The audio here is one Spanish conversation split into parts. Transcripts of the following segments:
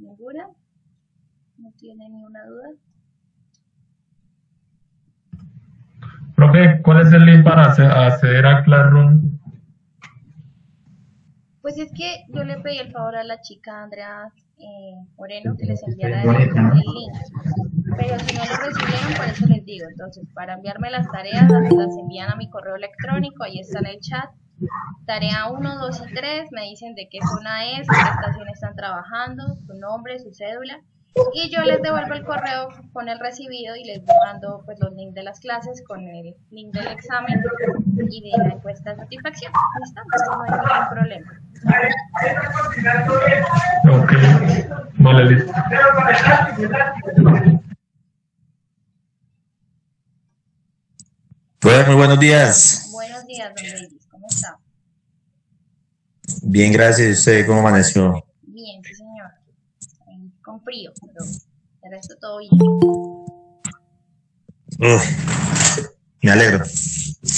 ¿Ninguna? ¿No tiene ni una duda? Profe, ¿cuál es el link para acceder a Classroom? Pues es que yo le pedí el favor a la chica Andrea Moreno que les enviara el link, pero si no lo recibieron, por eso les digo. Entonces, para enviarme las tareas, las envían a mi correo electrónico, ahí está en el chat. Tarea 1, 2 y 3 me dicen de qué zona es, en qué estación están trabajando, su nombre, su cédula, y yo les devuelvo el correo con el recibido y les mando pues los links de las clases con el link del examen y de la encuesta de satisfacción. ¿Listo? Entonces no hay ningún problema. Ok, vale, listo. Pues muy buenos días. Buenos días, don Davis, ¿cómo está? Bien, gracias. ¿Y usted cómo amaneció? Bien, sí señor. Ahí con frío, pero el resto todo bien. Me alegro. ¿Sí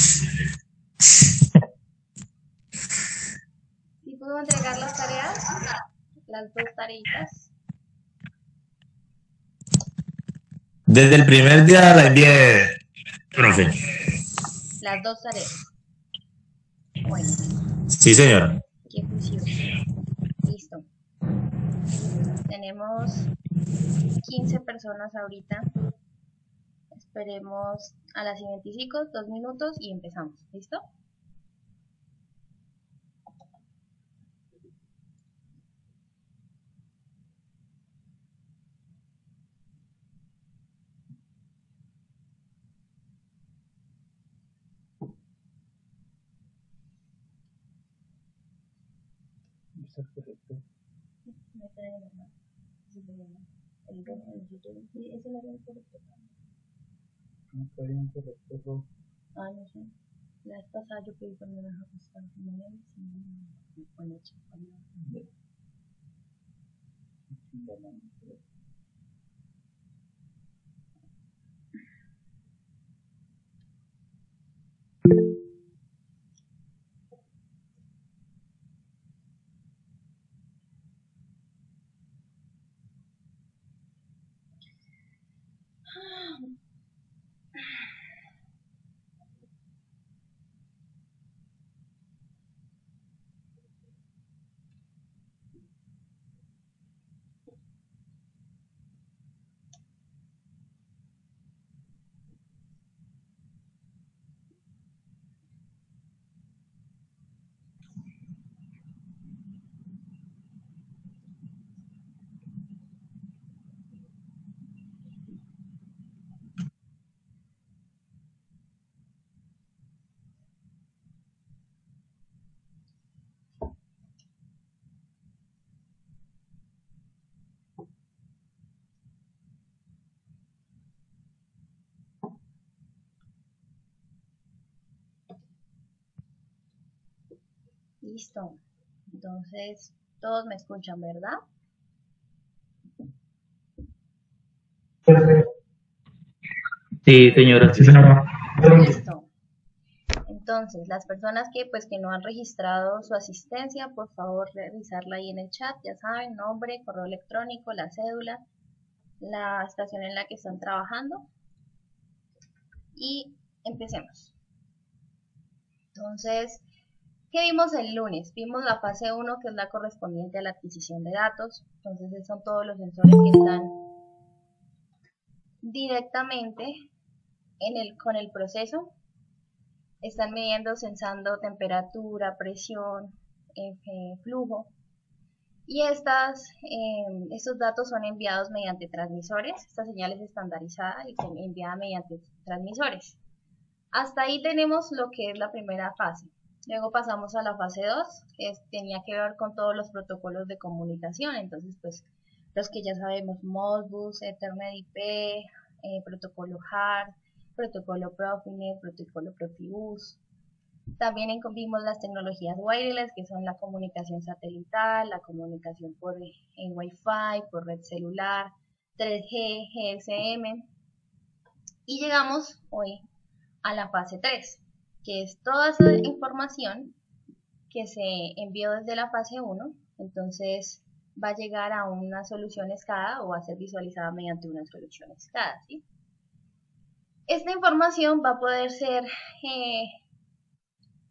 pudo entregar las tareas? Las dos tareitas. Desde el primer día la envié, profe. Las dos tareas. Bueno, Sí, señor. qué juicioso. Listo. Tenemos 15 personas ahorita. Esperemos a las 25, 2 minutos y empezamos. ¿Listo? Ah, no sé. La vez pasada yo pedí por una ajustar Listo. Entonces, todos me escuchan, ¿verdad? Sí, señora. Sí, señora. Listo. Entonces, las personas que no han registrado su asistencia, por favor revisarla ahí en el chat. Ya saben, nombre, correo electrónico, la cédula, la estación en la que están trabajando. Y empecemos. Entonces, ¿qué vimos el lunes? Vimos la fase 1, que es la correspondiente a la adquisición de datos. Entonces, esos son todos los sensores que están directamente con el proceso. Están midiendo, sensando temperatura, presión, flujo. Y estos datos son enviados mediante transmisores. Esta señal es estandarizada y se envía mediante transmisores. Hasta ahí tenemos lo que es la primera fase. Luego pasamos a la fase 2, que tenía que ver con todos los protocolos de comunicación. Entonces, pues, los que ya sabemos, Modbus, Ethernet IP, protocolo HART, protocolo Profinet, protocolo Profibus. También vimos las tecnologías wireless, que son la comunicación satelital, la comunicación en Wi-Fi, por red celular, 3G, GSM. Y llegamos hoy a la fase 3, que es toda esa información que se envió desde la fase 1. Entonces, va a llegar a una solución SCADA o va a ser visualizada mediante una solución SCADA, ¿sí? Esta información va a poder ser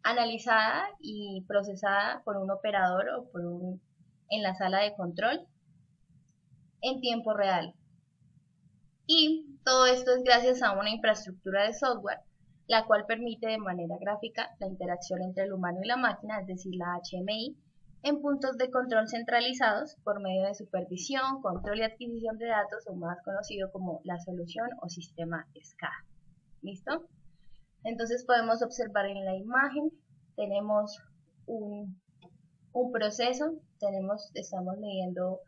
analizada y procesada por un operador o en la sala de control en tiempo real. Y todo esto es gracias a una infraestructura de software, la cual permite de manera gráfica la interacción entre el humano y la máquina, es decir, la HMI, en puntos de control centralizados por medio de supervisión, control y adquisición de datos, o más conocido como la solución o sistema SCADA. ¿Listo? Entonces podemos observar en la imagen, tenemos un proceso, estamos midiendo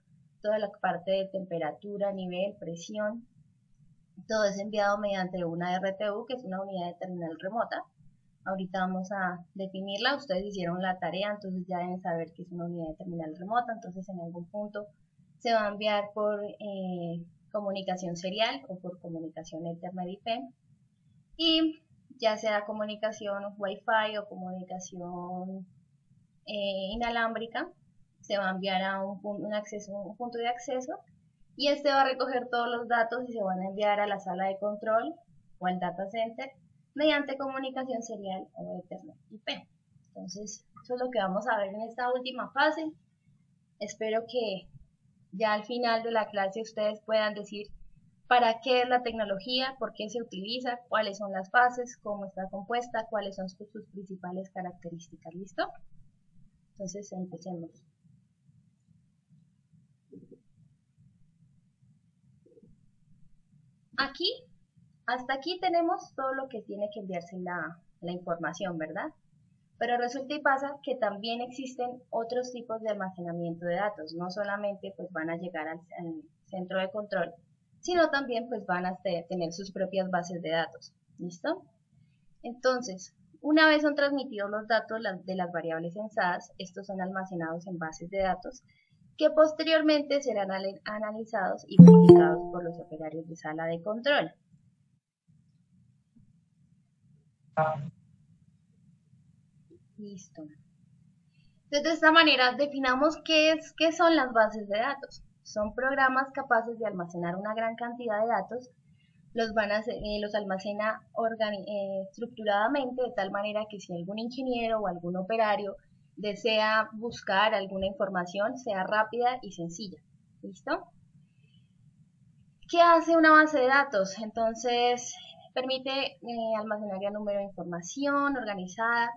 toda la parte de temperatura, nivel, presión. Todo es enviado mediante una RTU, que es una unidad de terminal remota. Ahorita vamos a definirla, ustedes hicieron la tarea, entonces ya deben saber que es una unidad de terminal remota, entonces en algún punto se va a enviar por comunicación serial o por comunicación Ethernet IP, y ya sea comunicación Wi-Fi o comunicación inalámbrica, se va a enviar a un punto de acceso, y este va a recoger todos los datos y se van a enviar a la sala de control o al data center mediante comunicación serial o Ethernet IP. Entonces, eso es lo que vamos a ver en esta última fase. Espero que ya al final de la clase ustedes puedan decir para qué es la tecnología, por qué se utiliza, cuáles son las fases, cómo está compuesta, cuáles son sus principales características. ¿Listo? Entonces, empecemos. Hasta aquí tenemos todo lo que tiene que enviarse la información, ¿verdad? Pero resulta y pasa que también existen otros tipos de almacenamiento de datos. No solamente pues van a llegar al centro de control, sino también pues van a tener sus propias bases de datos. ¿Listo? Entonces, una vez son transmitidos los datos de las variables censadas, estos son almacenados en bases de datos que posteriormente serán analizados y publicados por los operarios de sala de control. Listo. Entonces, de esta manera definamos qué son las bases de datos. Son programas capaces de almacenar una gran cantidad de datos, los almacena estructuradamente, de tal manera que si algún ingeniero o algún operario desea buscar alguna información, sea rápida y sencilla. ¿Listo? ¿Qué hace una base de datos? Entonces, permite almacenar gran número de información organizada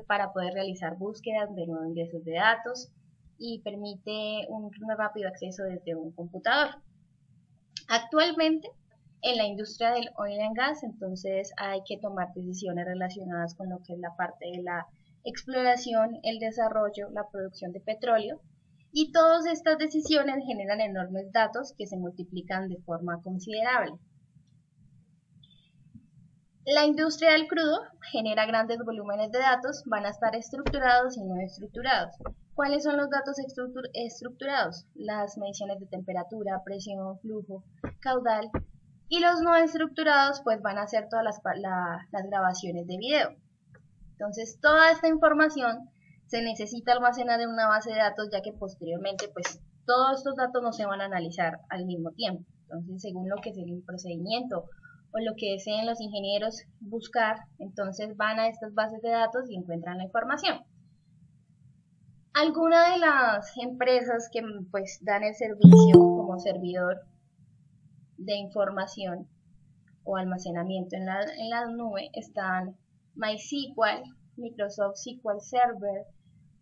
para poder realizar búsquedas de nuevos ingresos de datos, y permite un rápido acceso desde un computador. Actualmente, en la industria del oil and gas, entonces hay que tomar decisiones relacionadas con lo que es la parte de la exploración, el desarrollo, la producción de petróleo, y todas estas decisiones generan enormes datos que se multiplican de forma considerable. La industria del crudo genera grandes volúmenes de datos, van a estar estructurados y no estructurados. ¿Cuáles son los datos estructurados? Las mediciones de temperatura, presión, flujo, caudal. Y los no estructurados pues van a ser todas las grabaciones de video. Entonces, toda esta información se necesita almacenar en una base de datos, ya que posteriormente pues todos estos datos no se van a analizar al mismo tiempo. Entonces, según lo que es el procedimiento o lo que deseen los ingenieros buscar, entonces van a estas bases de datos y encuentran la información. Algunas de las empresas que pues dan el servicio como servidor de información o almacenamiento en la nube están MySQL, Microsoft SQL Server,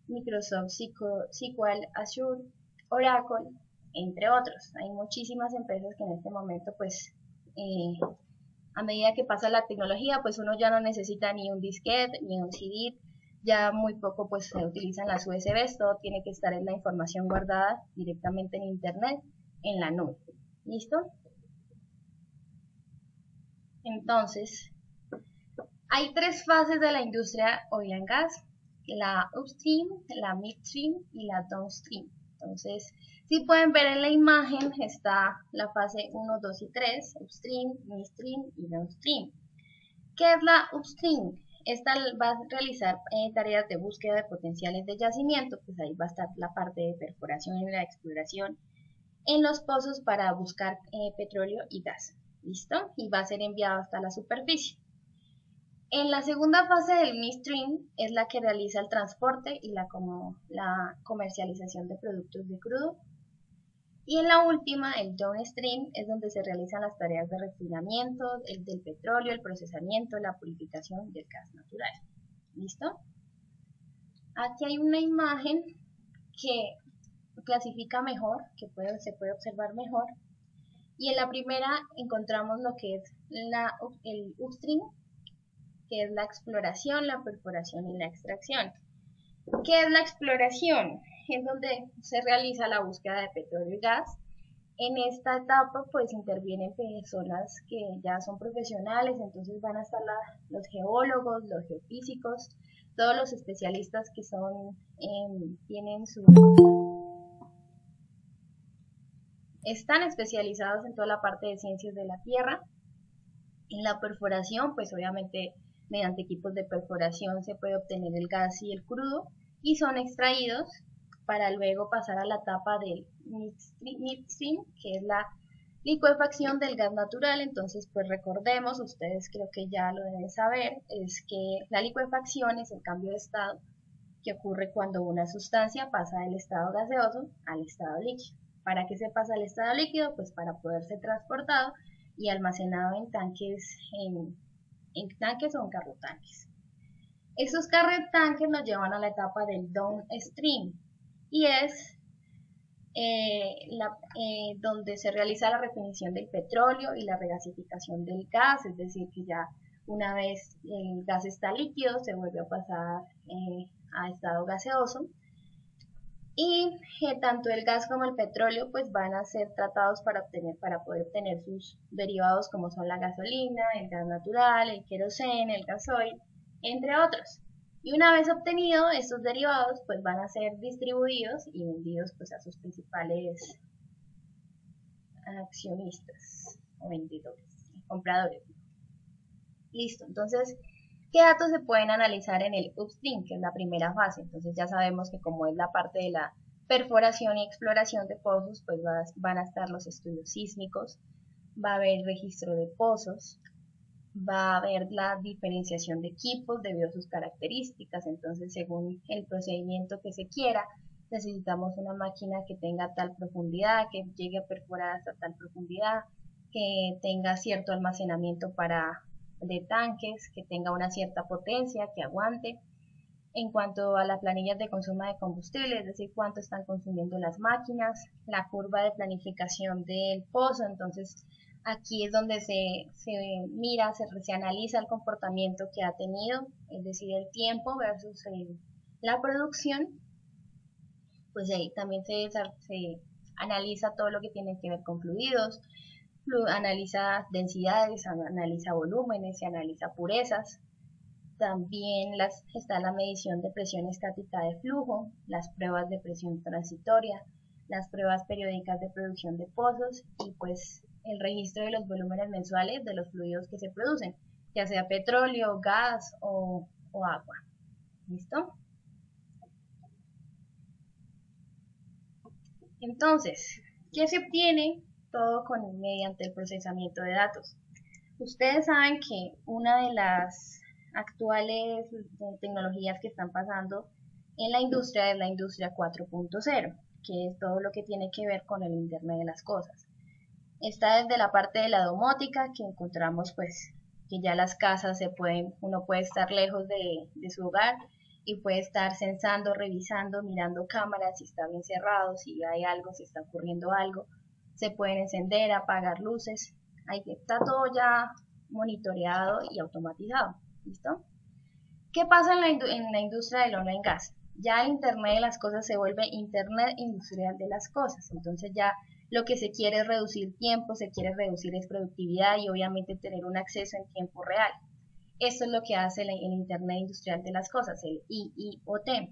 Microsoft SQL Azure, Oracle, entre otros. Hay muchísimas empresas que en este momento pues a medida que pasa la tecnología pues uno ya no necesita ni un disquete ni un CD, ya muy poco pues se utilizan las USBs, todo tiene que estar en la información guardada directamente en internet, en la nube. ¿Listo? Entonces, hay tres fases de la industria oil and gas: la upstream, la midstream y la downstream. Entonces, si pueden ver en la imagen, está la fase 1, 2 y 3, upstream, midstream y downstream. ¿Qué es la upstream? esta va a realizar tareas de búsqueda de potenciales de yacimiento, pues ahí va a estar la parte de perforación y la exploración en los pozos para buscar petróleo y gas. ¿Listo? Y va a ser enviado hasta la superficie. En la segunda fase del midstream es la que realiza el transporte y la comercialización de productos de crudo. Y en la última, el downstream, es donde se realizan las tareas de refinamiento del petróleo, el procesamiento, la purificación del gas natural. ¿Listo? Aquí hay una imagen que clasifica mejor, que se puede observar mejor. Y en la primera encontramos lo que es el upstream, que es la exploración, la perforación y la extracción. ¿Qué es la exploración? Es donde se realiza la búsqueda de petróleo y gas. En esta etapa pues intervienen personas que ya son profesionales, entonces van a estar los geólogos, los geofísicos, todos los especialistas que están especializados en toda la parte de ciencias de la tierra. En la perforación, pues obviamente mediante equipos de perforación se puede obtener el gas y el crudo y son extraídos para luego pasar a la etapa del midstream, que es la licuefacción del gas natural. Entonces, pues recordemos, ustedes creo que ya lo deben saber, es que la licuefacción es el cambio de estado que ocurre cuando una sustancia pasa del estado gaseoso al estado líquido. ¿Para qué se pasa al estado líquido? Pues para poder ser transportado y almacenado en tanques, en tanques o en carrotanques. Esos carrotanques nos llevan a la etapa del downstream y es donde se realiza la refinición del petróleo y la regasificación del gas, es decir, que ya una vez el gas está líquido se vuelve a pasar a estado gaseoso. Y tanto el gas como el petróleo pues van a ser tratados para poder obtener sus derivados como son la gasolina, el gas natural, el queroseno, el gasoil, entre otros. Y una vez obtenidos estos derivados pues van a ser distribuidos y vendidos pues a sus principales accionistas o vendedores, compradores. Listo, entonces, ¿qué datos se pueden analizar en el upstream, que es la primera fase? Entonces ya sabemos que como es la parte de la perforación y exploración de pozos, pues van a estar los estudios sísmicos, va a haber registro de pozos, va a haber la diferenciación de equipos debido a sus características. Entonces, según el procedimiento que se quiera, necesitamos una máquina que tenga tal profundidad, que llegue a perforar hasta tal profundidad, que tenga cierto almacenamiento de tanques, que tenga una cierta potencia, que aguante. En cuanto a las planillas de consumo de combustible, es decir, cuánto están consumiendo las máquinas, la curva de planificación del pozo. Entonces aquí es donde se mira, se analiza el comportamiento que ha tenido, es decir, el tiempo versus la producción. Pues ahí también se analiza todo lo que tiene que ver con fluidos, analiza densidades, analiza volúmenes, se analiza purezas. También está la medición de presión estática de flujo, las pruebas de presión transitoria, las pruebas periódicas de producción de pozos y pues el registro de los volúmenes mensuales de los fluidos que se producen, ya sea petróleo, gas o agua. ¿Listo? Entonces, ¿qué se obtiene? Todo mediante el procesamiento de datos. Ustedes saben que una de las actuales tecnologías que están pasando en la industria es la industria 4.0, que es todo lo que tiene que ver con el Internet de las cosas. Está desde la parte de la domótica, que encontramos pues que ya las casas uno puede estar lejos de su hogar y puede estar censando, revisando, mirando cámaras, si está bien cerrado, si hay algo, si está ocurriendo algo. Se pueden encender, apagar luces, ahí está todo ya monitoreado y automatizado. ¿Listo? ¿Qué pasa en la industria del online gas? Ya el Internet de las cosas se vuelve Internet industrial de las cosas. Entonces ya lo que se quiere es reducir tiempo, se quiere reducir es productividad y obviamente tener un acceso en tiempo real. Eso es lo que hace el Internet industrial de las cosas, el IIoT.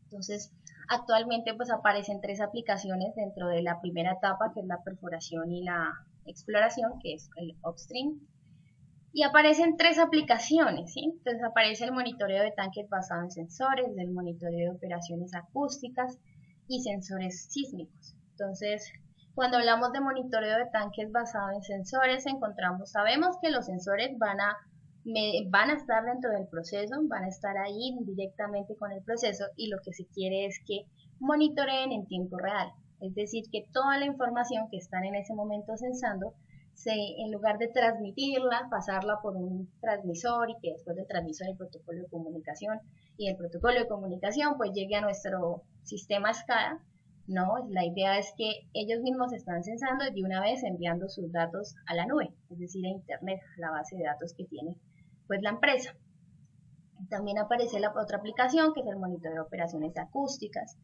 Entonces, actualmente pues aparecen 3 aplicaciones dentro de la primera etapa, que es la perforación y la exploración, que es el upstream. Y aparecen tres aplicaciones, ¿sí? Entonces aparece el monitoreo de tanques basado en sensores, el monitoreo de operaciones acústicas y sensores sísmicos. Entonces, cuando hablamos de monitoreo de tanques basado en sensores, sabemos que los sensores van a estar dentro del proceso, van a estar ahí directamente con el proceso, y lo que se quiere es que monitoreen en tiempo real. Es decir, que toda la información que están en ese momento sensando, en lugar de transmitirla, pasarla por un transmisor, y que después del transmisor el protocolo de comunicación, y el protocolo de comunicación pues llegue a nuestro sistema SCADA. No, la idea es que ellos mismos están sensando y de una vez enviando sus datos a la nube, es decir, a internet, a la base de datos que tiene pues la empresa. También aparece la otra aplicación, que es el monitoreo de operaciones acústicas.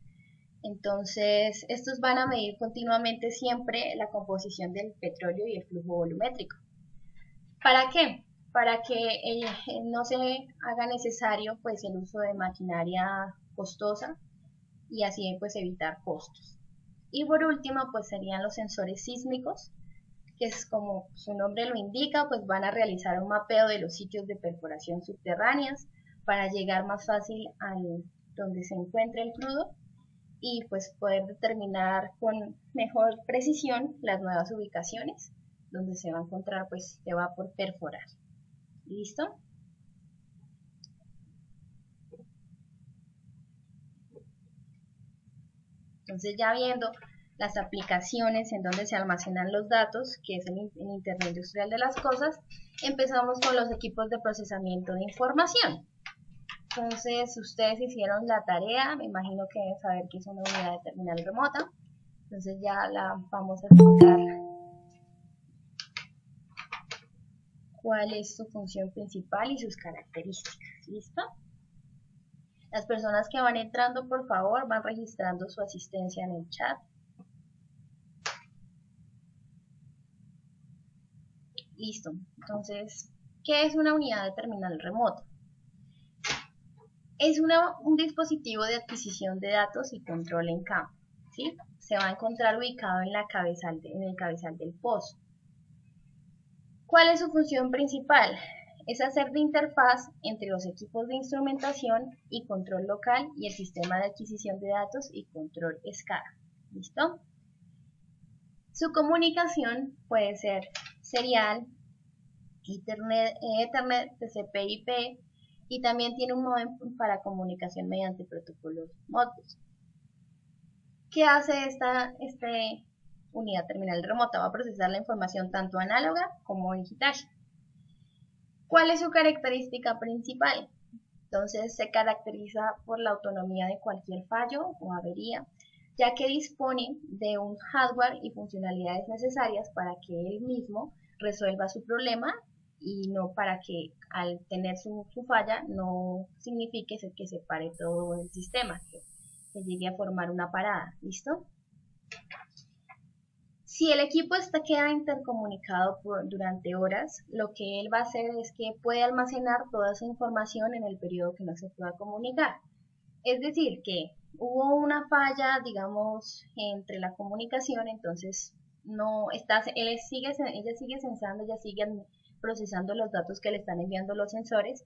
Entonces, estos van a medir continuamente siempre la composición del petróleo y el flujo volumétrico. ¿Para qué? Para que no se haga necesario pues el uso de maquinaria costosa, y así pues evitar costos. Y por último pues serían los sensores sísmicos, que es como su nombre lo indica, pues van a realizar un mapeo de los sitios de perforación subterráneas para llegar más fácil al donde se encuentra el crudo, y pues poder determinar con mejor precisión las nuevas ubicaciones donde se va a encontrar, pues se va por perforar. ¿Listo? Entonces, ya viendo las aplicaciones en donde se almacenan los datos, que es el Internet Industrial de las Cosas, empezamos con los equipos de procesamiento de información. Entonces, ustedes hicieron la tarea, me imagino que deben saber que es una unidad de terminal remota. Entonces ya la vamos a explicar cuál es su función principal y sus características. ¿Listo? Las personas que van entrando, por favor, van registrando su asistencia en el chat. Listo. Entonces, ¿qué es una unidad de terminal remota? Es un dispositivo de adquisición de datos y control en campo, ¿sí? Se va a encontrar ubicado en el cabezal del pozo. ¿Cuál es su función principal? Es hacer de interfaz entre los equipos de instrumentación y control local y el sistema de adquisición de datos y control SCADA. ¿Listo? Su comunicación puede ser serial, Ethernet, TCP/IP, y también tiene un módem para comunicación mediante protocolos Modbus. ¿Qué hace esta unidad terminal remota? Va a procesar la información tanto análoga como digital. ¿Cuál es su característica principal? Entonces, se caracteriza por la autonomía de cualquier fallo o avería, ya que dispone de un hardware y funcionalidades necesarias para que él mismo resuelva su problema, y no para que al tener su falla no signifique que se pare todo el sistema, que se llegue a formar una parada. ¿Listo? Si el equipo queda intercomunicado durante horas, lo que él va a hacer es que puede almacenar toda esa información en el periodo que no se pueda comunicar. Es decir, que hubo una falla, digamos, entre la comunicación, entonces ella sigue sensando, ella sigue procesando los datos que le están enviando los sensores,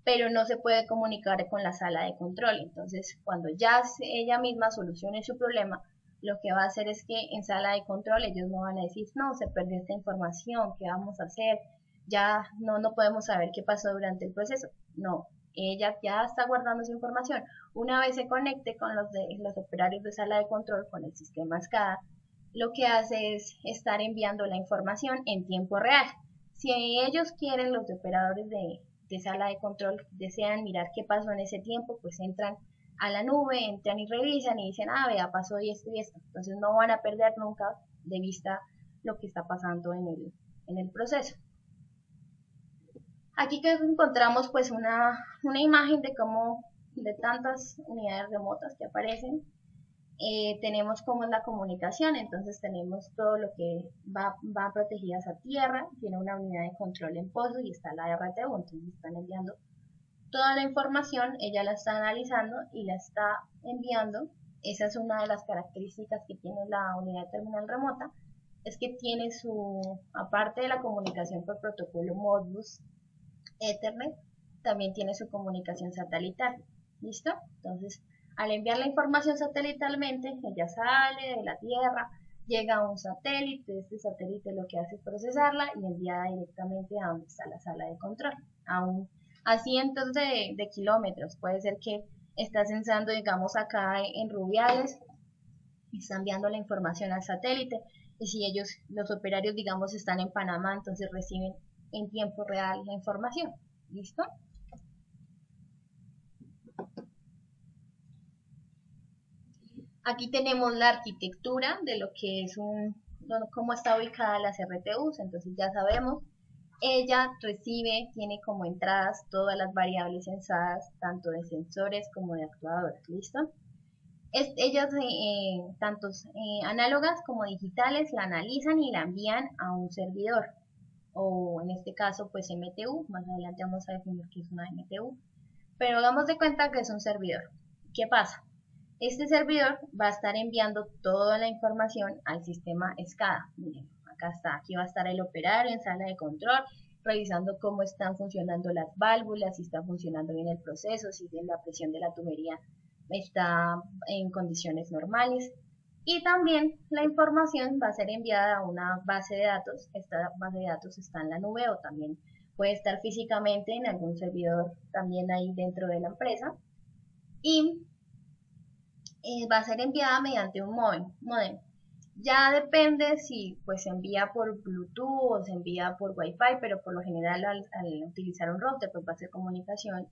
pero no se puede comunicar con la sala de control. Entonces, cuando ya ella misma solucione su problema, lo que va a hacer es que en sala de control ellos no van a decir, no, se perdió esta información, ¿qué vamos a hacer? Ya no podemos saber qué pasó durante el proceso. No, ella ya está guardando esa información. Una vez se conecte con los operarios de sala de control, con el sistema SCADA, lo que hace es estar enviando la información en tiempo real. Si ellos quieren, los operadores de sala de control desean mirar qué pasó en ese tiempo, pues entran a la nube, entran y revisan y dicen, vea, pasó esto y esto. Entonces no van a perder nunca de vista lo que está pasando en el proceso. Aquí que encontramos pues una imagen de tantas unidades remotas que aparecen. Tenemos cómo es la comunicación. Entonces tenemos todo lo que va protegidas a tierra, tiene una unidad de control en pozo y está la RTU, entonces están enviando toda la información, ella la está analizando y la está enviando. Esa es una de las características que tiene la unidad de terminal remota. es que tiene aparte de la comunicación por protocolo Modbus Ethernet, también tiene su comunicación satelital. ¿Listo? Entonces, al enviar la información satelitalmente, ella sale de la Tierra, llega a un satélite, este satélite lo que hace es procesarla y envía directamente a donde está la sala de control, a cientos de kilómetros. Puede ser que está censando, digamos, acá en Rubiales, está enviando la información al satélite, y si ellos, los operarios, digamos, están en Panamá, entonces reciben en tiempo real la información. ¿Listo? Aquí tenemos la arquitectura de lo que es cómo está ubicada las RTUs. Entonces ya sabemos, ella recibe, tiene como entradas todas las variables censadas, tanto de sensores como de actuadores. ¿Listo? Ellas, tanto análogas como digitales, la analizan y la envían a un servidor, o en este caso pues MTU. Más adelante vamos a definir qué es una MTU, pero hagamos de cuenta que es un servidor. ¿Qué pasa? Este servidor va a estar enviando toda la información al sistema SCADA. Miren, acá está, aquí va a estar el operario en sala de control, revisando cómo están funcionando las válvulas, si está funcionando bien el proceso, si la presión de la tubería está en condiciones normales. Y también la información va a ser enviada a una base de datos. Esta base de datos está en la nube o también puede estar físicamente en algún servidor también ahí dentro de la empresa. Y va a ser enviada mediante un modem. Ya depende si pues se envía por Bluetooth o se envía por Wi-Fi, pero por lo general al utilizar un router pues va a ser comunicación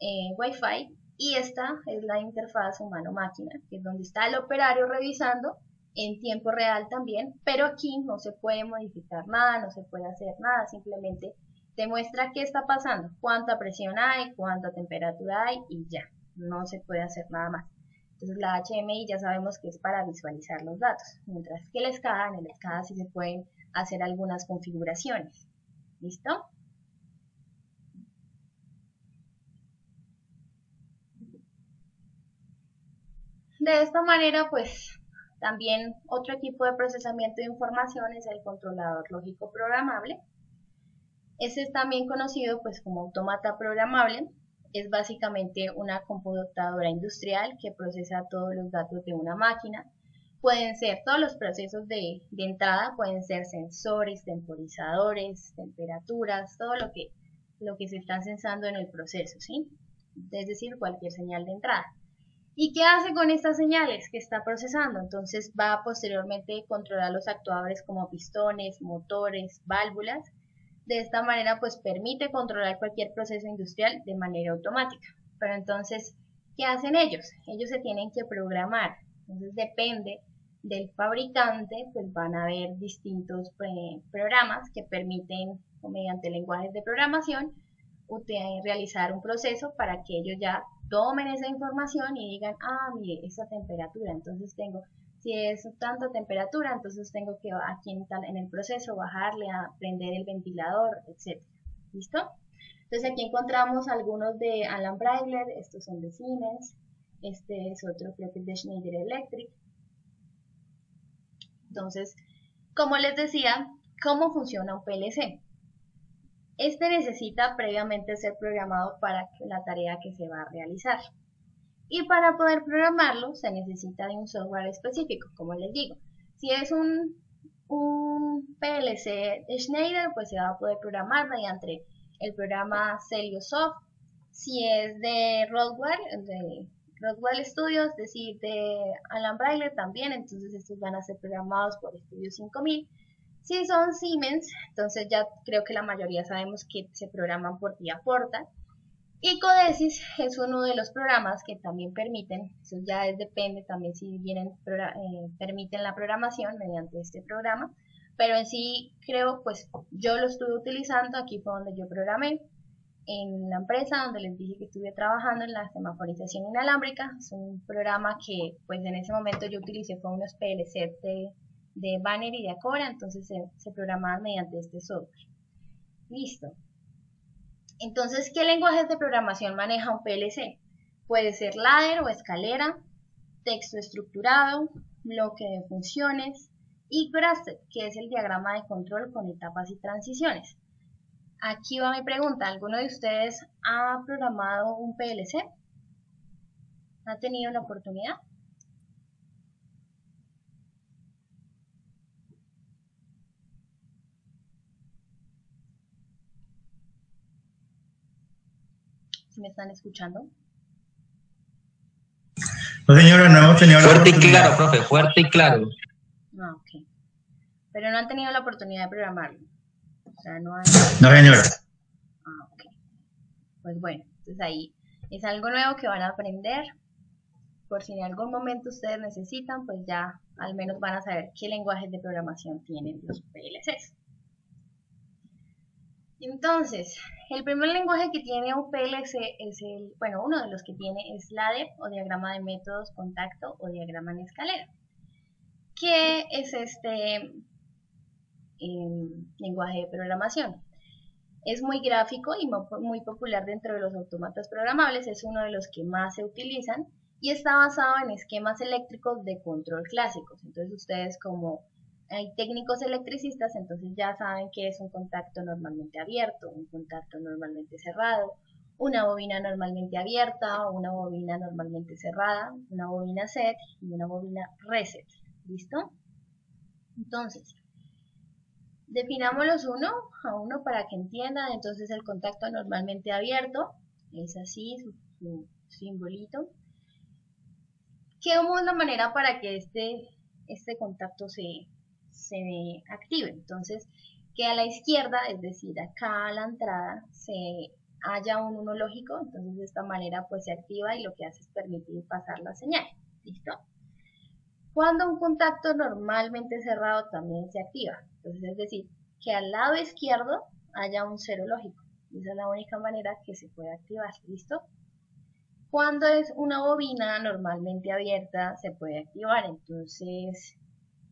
Wi-Fi. Y esta es la interfaz humano-máquina, que es donde está el operario revisando en tiempo real también, pero aquí no se puede modificar nada, no se puede hacer nada, simplemente te muestra qué está pasando, cuánta presión hay, cuánta temperatura hay y ya, no se puede hacer nada más. Entonces la HMI ya sabemos que es para visualizar los datos, mientras que en el SCADA sí se pueden hacer algunas configuraciones. ¿Listo? De esta manera, pues, también otro equipo de procesamiento de información es el controlador lógico programable. Este es también conocido pues como autómata programable. Es básicamente una computadora industrial que procesa todos los datos de una máquina. Pueden ser todos los procesos de entrada, pueden ser sensores, temporizadores, temperaturas, todo lo que se está censando en el proceso, ¿sí? Es decir, cualquier señal de entrada. ¿Y qué hace con estas señales que está procesando? Entonces va a posteriormente controlar los actuadores como pistones, motores, válvulas. De esta manera pues permite controlar cualquier proceso industrial de manera automática. Pero entonces, ¿qué hacen ellos? Ellos se tienen que programar. Entonces depende del fabricante, pues van a haber distintos programas que permiten, mediante lenguajes de programación, realizar un proceso para que ellos ya tomen esa información y digan, mire, esa temperatura, entonces si es tanta temperatura, entonces tengo que aquí en el proceso bajarle a prender el ventilador, etc. ¿Listo? Entonces aquí encontramos algunos de Alan Breiler, estos son de Siemens, este es otro, creo que es de Schneider Electric. Entonces, como les decía, ¿cómo funciona un PLC? Este necesita previamente ser programado para la tarea que se va a realizar. Y para poder programarlo se necesita de un software específico, como les digo. Si es un PLC de Schneider, pues se va a poder programar mediante el programa Celiosoft. Si es de Rockwell Studios, es decir, de Alan Breiler también, entonces estos van a ser programados por Studio 5000. Si son Siemens, entonces ya creo que la mayoría sabemos que se programan por vía Portal. Y Codesys es uno de los programas que también permiten, eso ya depende también si permiten la programación mediante este programa, pero en sí creo, pues yo lo estuve utilizando, aquí fue donde yo programé, en la empresa donde les dije que estuve trabajando en la semaforización inalámbrica. Es un programa que pues en ese momento yo utilicé, fue unos PLC de Banner y de Acora, entonces se programaban mediante este software. Listo. Entonces, ¿qué lenguajes de programación maneja un PLC? Puede ser ladder o escalera, texto estructurado, bloque de funciones, y Grasset, que es el diagrama de control con etapas y transiciones. Aquí va mi pregunta, ¿alguno de ustedes ha programado un PLC? ¿Ha tenido la oportunidad? ¿Sí me están escuchando? No, señora, no hemos tenido la oportunidad. Fuerte y claro, profe, fuerte y claro. Ah, ok. Pero no han tenido la oportunidad de programarlo. O sea, no hay... No, señora. Ah, ok. Pues bueno, entonces ahí es algo nuevo que van a aprender. Por si en algún momento ustedes necesitan, pues ya al menos van a saber qué lenguajes de programación tienen los PLCs. Entonces, el primer lenguaje que tiene un PLC es uno de los que tiene es LADER o diagrama de métodos contacto o diagrama en escalera. ¿Qué es este lenguaje de programación? Es muy gráfico y muy popular dentro de los autómatas programables, es uno de los que más se utilizan y está basado en esquemas eléctricos de control clásicos. Entonces ustedes como hay técnicos electricistas, entonces ya saben que es un contacto normalmente abierto, un contacto normalmente cerrado, una bobina normalmente abierta, una bobina normalmente cerrada, una bobina set y una bobina reset. ¿Listo? Entonces, definámoslos uno a uno para que entiendan. Entonces el contacto normalmente abierto es así, su simbolito. ¿Cómo es la manera para que este contacto se active? Entonces, que a la izquierda, es decir, acá a la entrada, se haya un 1 lógico. Entonces de esta manera pues se activa y lo que hace es permitir pasar la señal. ¿Listo? Cuando un contacto normalmente cerrado también se activa. Entonces, es decir, que al lado izquierdo haya un 0 lógico. Esa es la única manera que se puede activar. ¿Listo? Cuando es una bobina normalmente abierta, se puede activar. Entonces,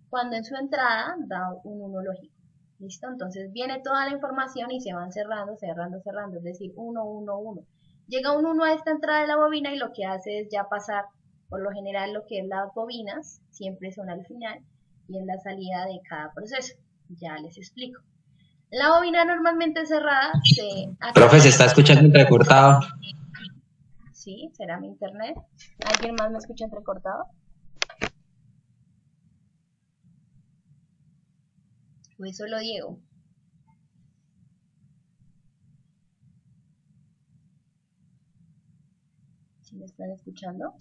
cuando en su entrada da un 1 lógico. ¿Listo? Entonces, viene toda la información y se van cerrando, cerrando. Es decir, 1, 1, 1. Llega un 1 a esta entrada de la bobina y lo que hace es ya pasar. Por lo general, lo que es las bobinas siempre son al final y en la salida de cada proceso. Ya les explico. La bobina normalmente cerrada se activa. Profe, se está escuchando entrecortado. Sí, será mi internet. ¿Alguien más me escucha entrecortado? Pues solo Diego. ¿Sí me están escuchando?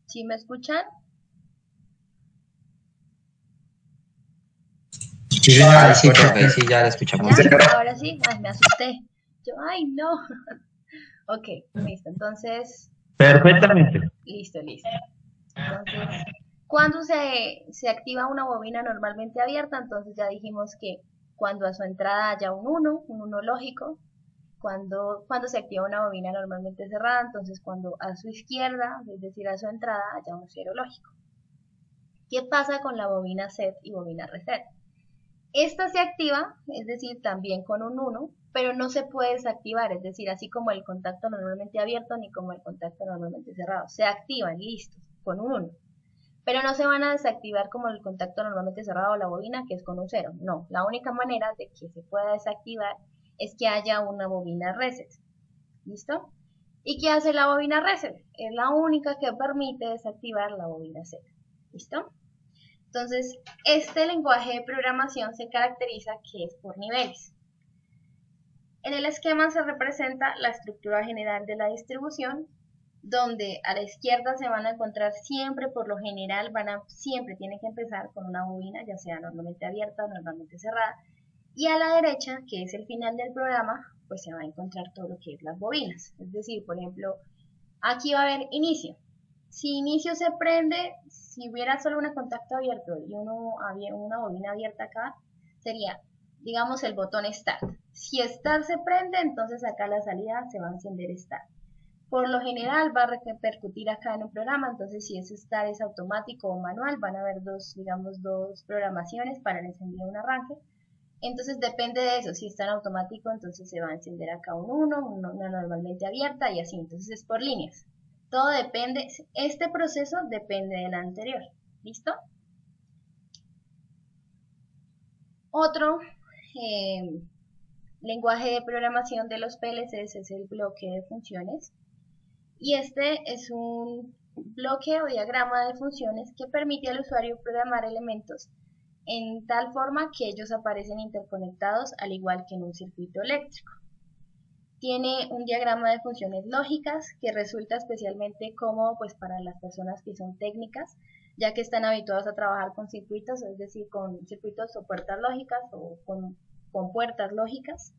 ¿Sí me escuchan? Sí, señora, sí, profe, sí, ya la escuchamos. ¿Ya? Ahora sí, ay, me asusté. Yo, ay, no. Ok, listo, entonces. Perfectamente. Listo. Entonces, cuando se activa una bobina normalmente abierta, entonces ya dijimos que cuando a su entrada haya un 1 lógico, cuando se activa una bobina normalmente cerrada, entonces cuando a su izquierda, es decir, a su entrada, haya un 0 lógico. ¿Qué pasa con la bobina set y bobina reset? Esta se activa, es decir, también con un 1, pero no se puede desactivar, es decir, así como el contacto normalmente abierto ni como el contacto normalmente cerrado. Se activan, listos, con un 1. Pero no se van a desactivar como el contacto normalmente cerrado o la bobina, que es con un 0. No, la única manera de que se pueda desactivar es que haya una bobina reset. ¿Listo? ¿Y qué hace la bobina reset? Es la única que permite desactivar la bobina set. ¿Listo? Entonces, este lenguaje de programación se caracteriza que es por niveles. En el esquema se representa la estructura general de la distribución, donde a la izquierda se van a encontrar siempre, por lo general, siempre tienen que empezar con una bobina, ya sea normalmente abierta o normalmente cerrada, y a la derecha, que es el final del programa, pues se va a encontrar todo lo que es las bobinas. Es decir, por ejemplo, aquí va a haber inicio. Si inicio se prende, si hubiera solo un contacto abierto y una bobina abierta acá, sería, digamos, el botón Start. Si Start se prende, entonces acá la salida se va a encender Start. Por lo general va a repercutir acá en un programa, entonces si ese start es automático o manual, van a haber digamos, dos programaciones para el encendido de un arranque. Entonces depende de eso, si está en automático, entonces se va a encender acá un 1, una normalmente abierta y así, entonces es por líneas. Todo depende, este proceso depende del anterior, ¿listo? Otro lenguaje de programación de los PLCs es el bloque de funciones. Y este es un bloque o diagrama de funciones que permite al usuario programar elementos en tal forma que ellos aparecen interconectados al igual que en un circuito eléctrico. Tiene un diagrama de funciones lógicas que resulta especialmente cómodo pues, para las personas que son técnicas, ya que están habituados a trabajar con circuitos, es decir, con circuitos o puertas lógicas o con puertas lógicas,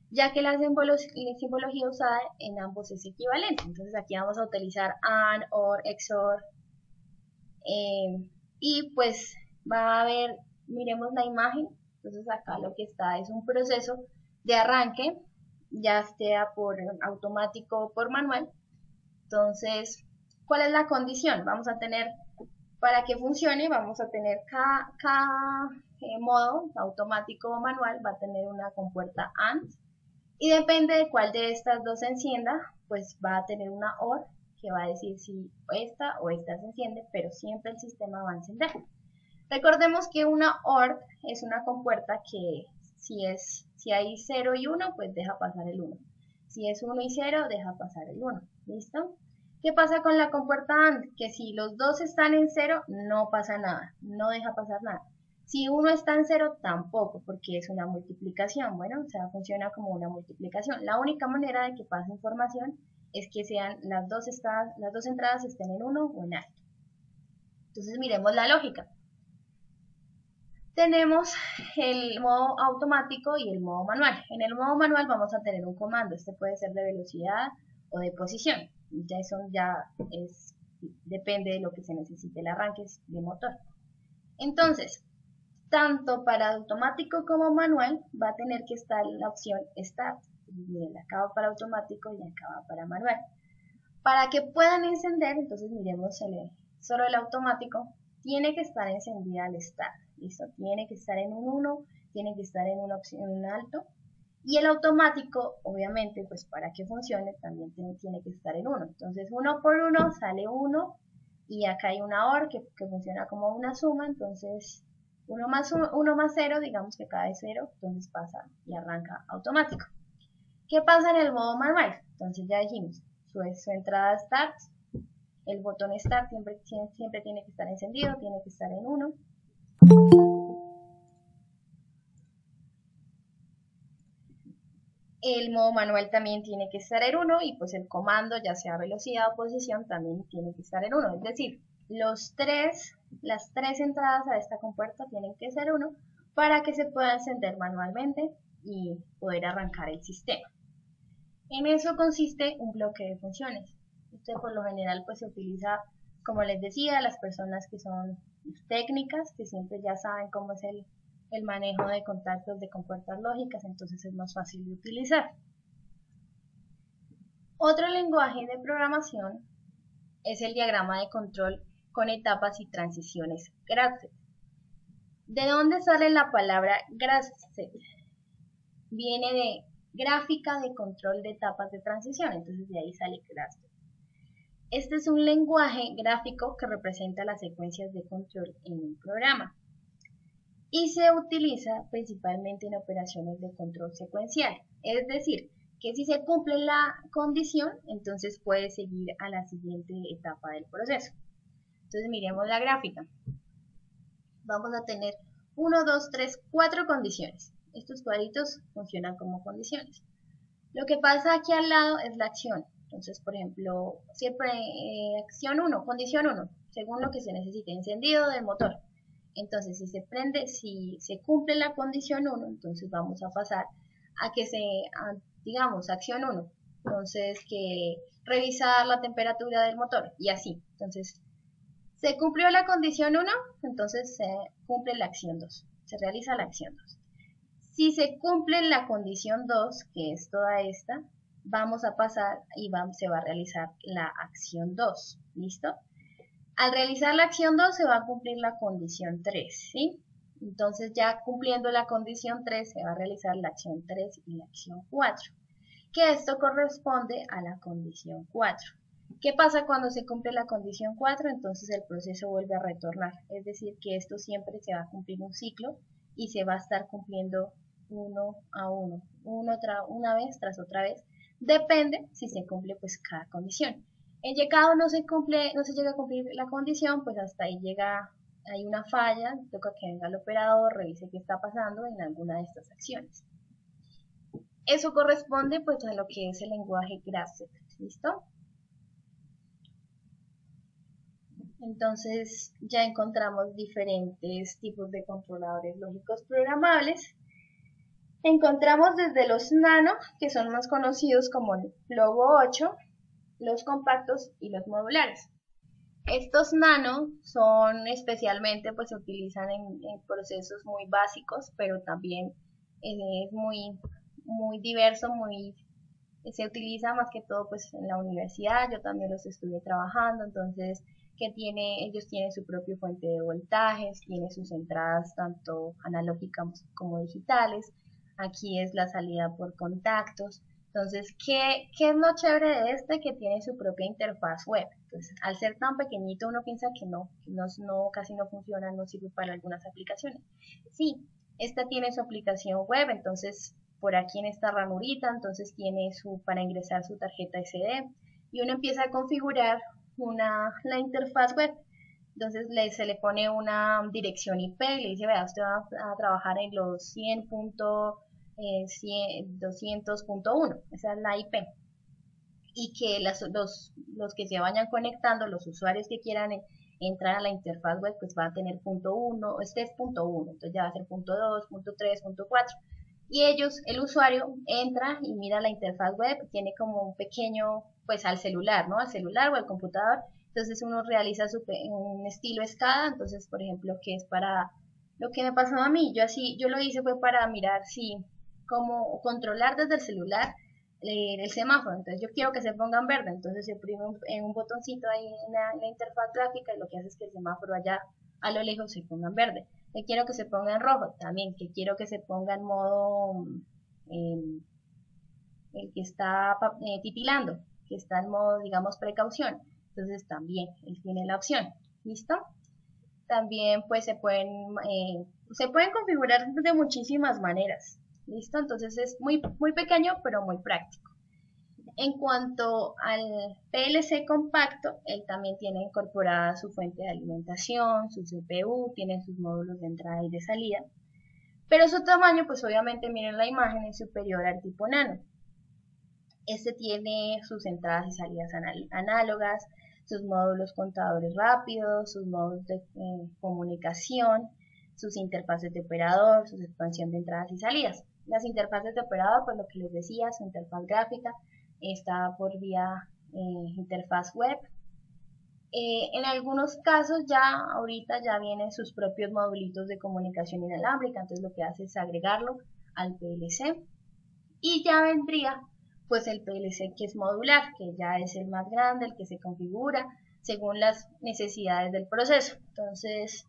ya que la simbología usada en ambos es equivalente. Entonces aquí vamos a utilizar AND, OR, XOR, y pues va a haber, miremos la imagen, entonces acá lo que está es un proceso de arranque, ya sea por automático o por manual. Entonces, ¿cuál es la condición? Vamos a tener, para que funcione, vamos a tener cada modo, automático o manual, va a tener una compuerta AND, y depende de cuál de estas dos se encienda, pues va a tener una OR, que va a decir si esta o esta se enciende, pero siempre el sistema va a encender. Recordemos que una OR es una compuerta que si hay 0 y 1, pues deja pasar el 1. Si es 1 y 0, deja pasar el 1. ¿Listo? ¿Qué pasa con la compuerta AND? Que si los dos están en 0, no pasa nada, no deja pasar nada. Si uno está en 0, tampoco, porque es una multiplicación. Bueno, o sea, funciona como una multiplicación. La única manera de que pase información es que sean las dos entradas estén en 1 o en alto. Entonces miremos la lógica. Tenemos el modo automático y el modo manual. En el modo manual vamos a tener un comando. Este puede ser de velocidad o de posición. Depende de lo que se necesite el arranque de motor. Entonces, tanto para automático como manual va a tener que estar la opción Start. Miren, acá va para automático y acá va para manual. Para que puedan encender, entonces miremos solo el automático, tiene que estar encendida el Start. ¿Listo? Tiene que estar en un 1, tiene que estar en una opción en un alto. Y el automático, obviamente, pues para que funcione, también tiene que estar en 1. Entonces 1 por 1 sale 1 y acá hay una OR que funciona como una suma, entonces 1 más 0, digamos que cada vez 0, entonces pasa y arranca automático. ¿Qué pasa en el modo manual? Entonces ya dijimos, su entrada Start, el botón Start siempre tiene que estar encendido, tiene que estar en 1. El modo manual también tiene que estar en 1 y pues el comando, ya sea velocidad o posición, también tiene que estar en 1. Es decir, las tres entradas a esta compuerta tienen que ser 1 para que se pueda encender manualmente y poder arrancar el sistema. En eso consiste un bloque de funciones. Este por lo general pues se utiliza, como les decía, las personas que son técnicas, que siempre ya saben cómo es el manejo de contactos de compuertas lógicas, entonces es más fácil de utilizar. Otro lenguaje de programación es el diagrama de control con etapas y transiciones Grasset. ¿De dónde sale la palabra Grasset? Viene de gráfica de control de etapas de transición, entonces de ahí sale Grasset. Este es un lenguaje gráfico que representa las secuencias de control en un programa y se utiliza principalmente en operaciones de control secuencial, es decir, que si se cumple la condición, entonces puede seguir a la siguiente etapa del proceso. Entonces miremos la gráfica. Vamos a tener 1, 2, 3, 4 condiciones. Estos cuadritos funcionan como condiciones. Lo que pasa aquí al lado es la acción. Entonces, por ejemplo, siempre acción 1, condición 1, según lo que se necesite, encendido del motor. Entonces, si se cumple la condición 1, entonces vamos a pasar a que digamos, acción 1. Entonces, que revisar la temperatura del motor y así. Entonces, se cumplió la condición 1, entonces se cumple la acción 2. Se realiza la acción 2. Si se cumple la condición 2, que es toda esta, vamos a pasar y se va a realizar la acción 2. ¿Listo? Al realizar la acción 2 se va a cumplir la condición 3, ¿sí? Entonces ya cumpliendo la condición 3 se va a realizar la acción 3 y la acción 4, que esto corresponde a la condición 4. ¿Qué pasa cuando se cumple la condición 4? Entonces el proceso vuelve a retornar, es decir, que esto siempre se va a cumplir un ciclo y se va a estar cumpliendo uno a uno, una vez tras otra vez, depende si se cumple pues cada condición. En llegado no se llega a cumplir la condición, pues hasta ahí hay una falla, toca que venga el operador, revise qué está pasando en alguna de estas acciones. Eso corresponde pues a lo que es el lenguaje GraphZept, ¿listo? Entonces ya encontramos diferentes tipos de controladores lógicos programables. Encontramos desde los nano, que son más conocidos como el Logo 8, los compactos y los modulares. Estos nano son especialmente, pues se utilizan en procesos muy básicos, pero también es muy diverso, se utiliza más que todo pues en la universidad. Yo también los estuve trabajando, entonces ellos tienen su propia fuente de voltajes, tienen sus entradas tanto analógicas como digitales. Aquí es la salida por contactos. Entonces, ¿qué es lo chévere de este? Que tiene su propia interfaz web. Entonces, al ser tan pequeñito uno piensa que casi no funciona, no sirve para algunas aplicaciones. Sí, esta tiene su aplicación web, entonces por aquí en esta ranurita, entonces tiene para ingresar su tarjeta SD y uno empieza a configurar la interfaz web. Entonces se le pone una dirección IP y le dice, vea, usted va a trabajar en los 200.1, esa es la IP. Y que los que se vayan conectando, los usuarios que quieran entrar a la interfaz web, pues va a tener punto 1, este es punto 1, entonces ya va a ser punto 2, punto 3, punto 4. Y el usuario entra y mira la interfaz web, tiene como un pequeño, pues al celular, ¿no? Al celular o al computador. Entonces uno realiza un estilo SCADA, entonces por ejemplo, que es para lo que me pasó a mí, yo lo hice fue para mirar cómo controlar desde el celular el semáforo. Entonces yo quiero que se ponga en verde, entonces se oprime un botoncito ahí en la interfaz gráfica y lo que hace es que el semáforo allá a lo lejos se ponga en verde. Que quiero que se ponga en rojo también, que quiero que se ponga en modo el que está titilando, que está en modo, digamos, precaución. Entonces también él tiene la opción. ¿Listo? También pues se pueden configurar de muchísimas maneras. ¿Listo? Entonces es muy pequeño pero muy práctico. En cuanto al PLC compacto, él también tiene incorporada su fuente de alimentación, su CPU, tiene sus módulos de entrada y de salida, pero su tamaño, pues obviamente miren la imagen, es superior al tipo nano. Este tiene sus entradas y salidas análogas, sus módulos contadores rápidos, sus módulos de comunicación, sus interfaces de operador, su expansión de entradas y salidas. Las interfaces de operador, pues lo que les decía, su interfaz gráfica, está por vía interfaz web. En algunos casos ahorita ya vienen sus propios modulitos de comunicación inalámbrica, entonces lo que hace es agregarlo al PLC y ya vendría pues el PLC que es modular, que ya es el más grande, el que se configura según las necesidades del proceso. Entonces,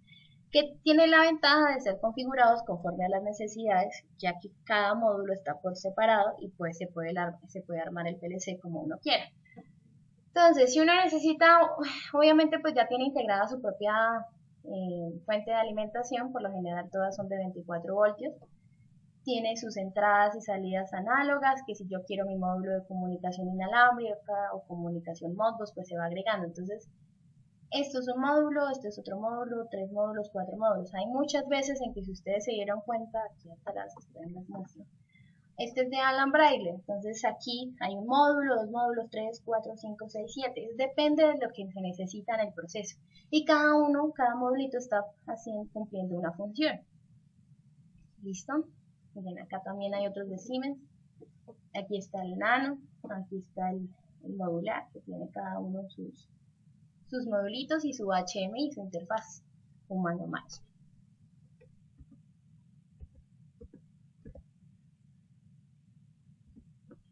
que tiene la ventaja de ser configurados conforme a las necesidades, ya que cada módulo está por separado y pues se puede armar el PLC como uno quiera. Entonces, si uno necesita, obviamente pues ya tiene integrada su propia fuente de alimentación, por lo general todas son de 24 voltios, tiene sus entradas y salidas análogas, que si yo quiero mi módulo de comunicación inalámbrica o comunicación Modbus, pues se va agregando. Entonces, esto es un módulo, este es otro módulo, 3 módulos, 4 módulos. Hay muchas veces en que si ustedes se dieron cuenta, aquí atrás, les muestro. Este es de Alan Braille, entonces aquí hay un módulo, 2 módulos, 3, 4, 5, 6, 7. Depende de lo que se necesita en el proceso. Y cada modulito está cumpliendo una función. ¿Listo? Miren, acá también hay otros de Siemens. Aquí está el nano, aquí está el modular, que tiene cada uno sus modulitos y su HMI y su interfaz humano-máquina.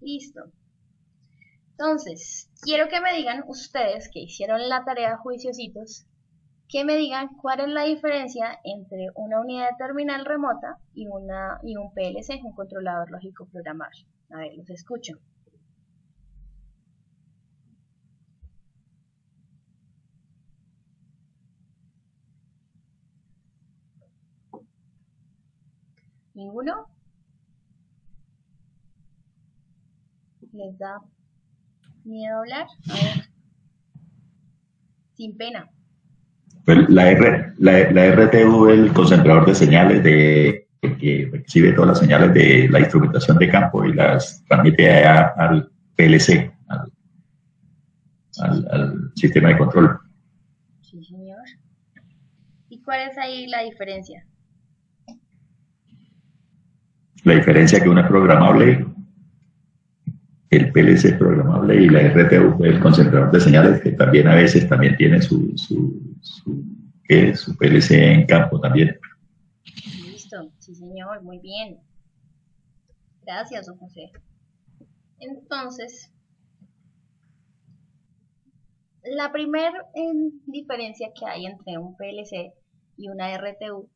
Listo. Entonces, quiero que me digan ustedes que hicieron la tarea juiciositos, que me digan cuál es la diferencia entre una unidad de terminal remota y un PLC, un controlador lógico programable. A ver, los escucho. ¿Ninguno? ¿Les da miedo hablar? A ver. Sin pena. Pues la RTU es el concentrador de señales que recibe todas las señales de la instrumentación de campo y las transmite al PLC, al sistema de control. Sí, señor. ¿Y cuál es ahí la diferencia? La diferencia que una es programable, el PLC es programable y la RTU es el concentrador de señales que también a veces también tiene su PLC en campo también. Listo, sí señor, muy bien. Gracias, don José. Entonces, la primera diferencia que hay entre un PLC y una RTU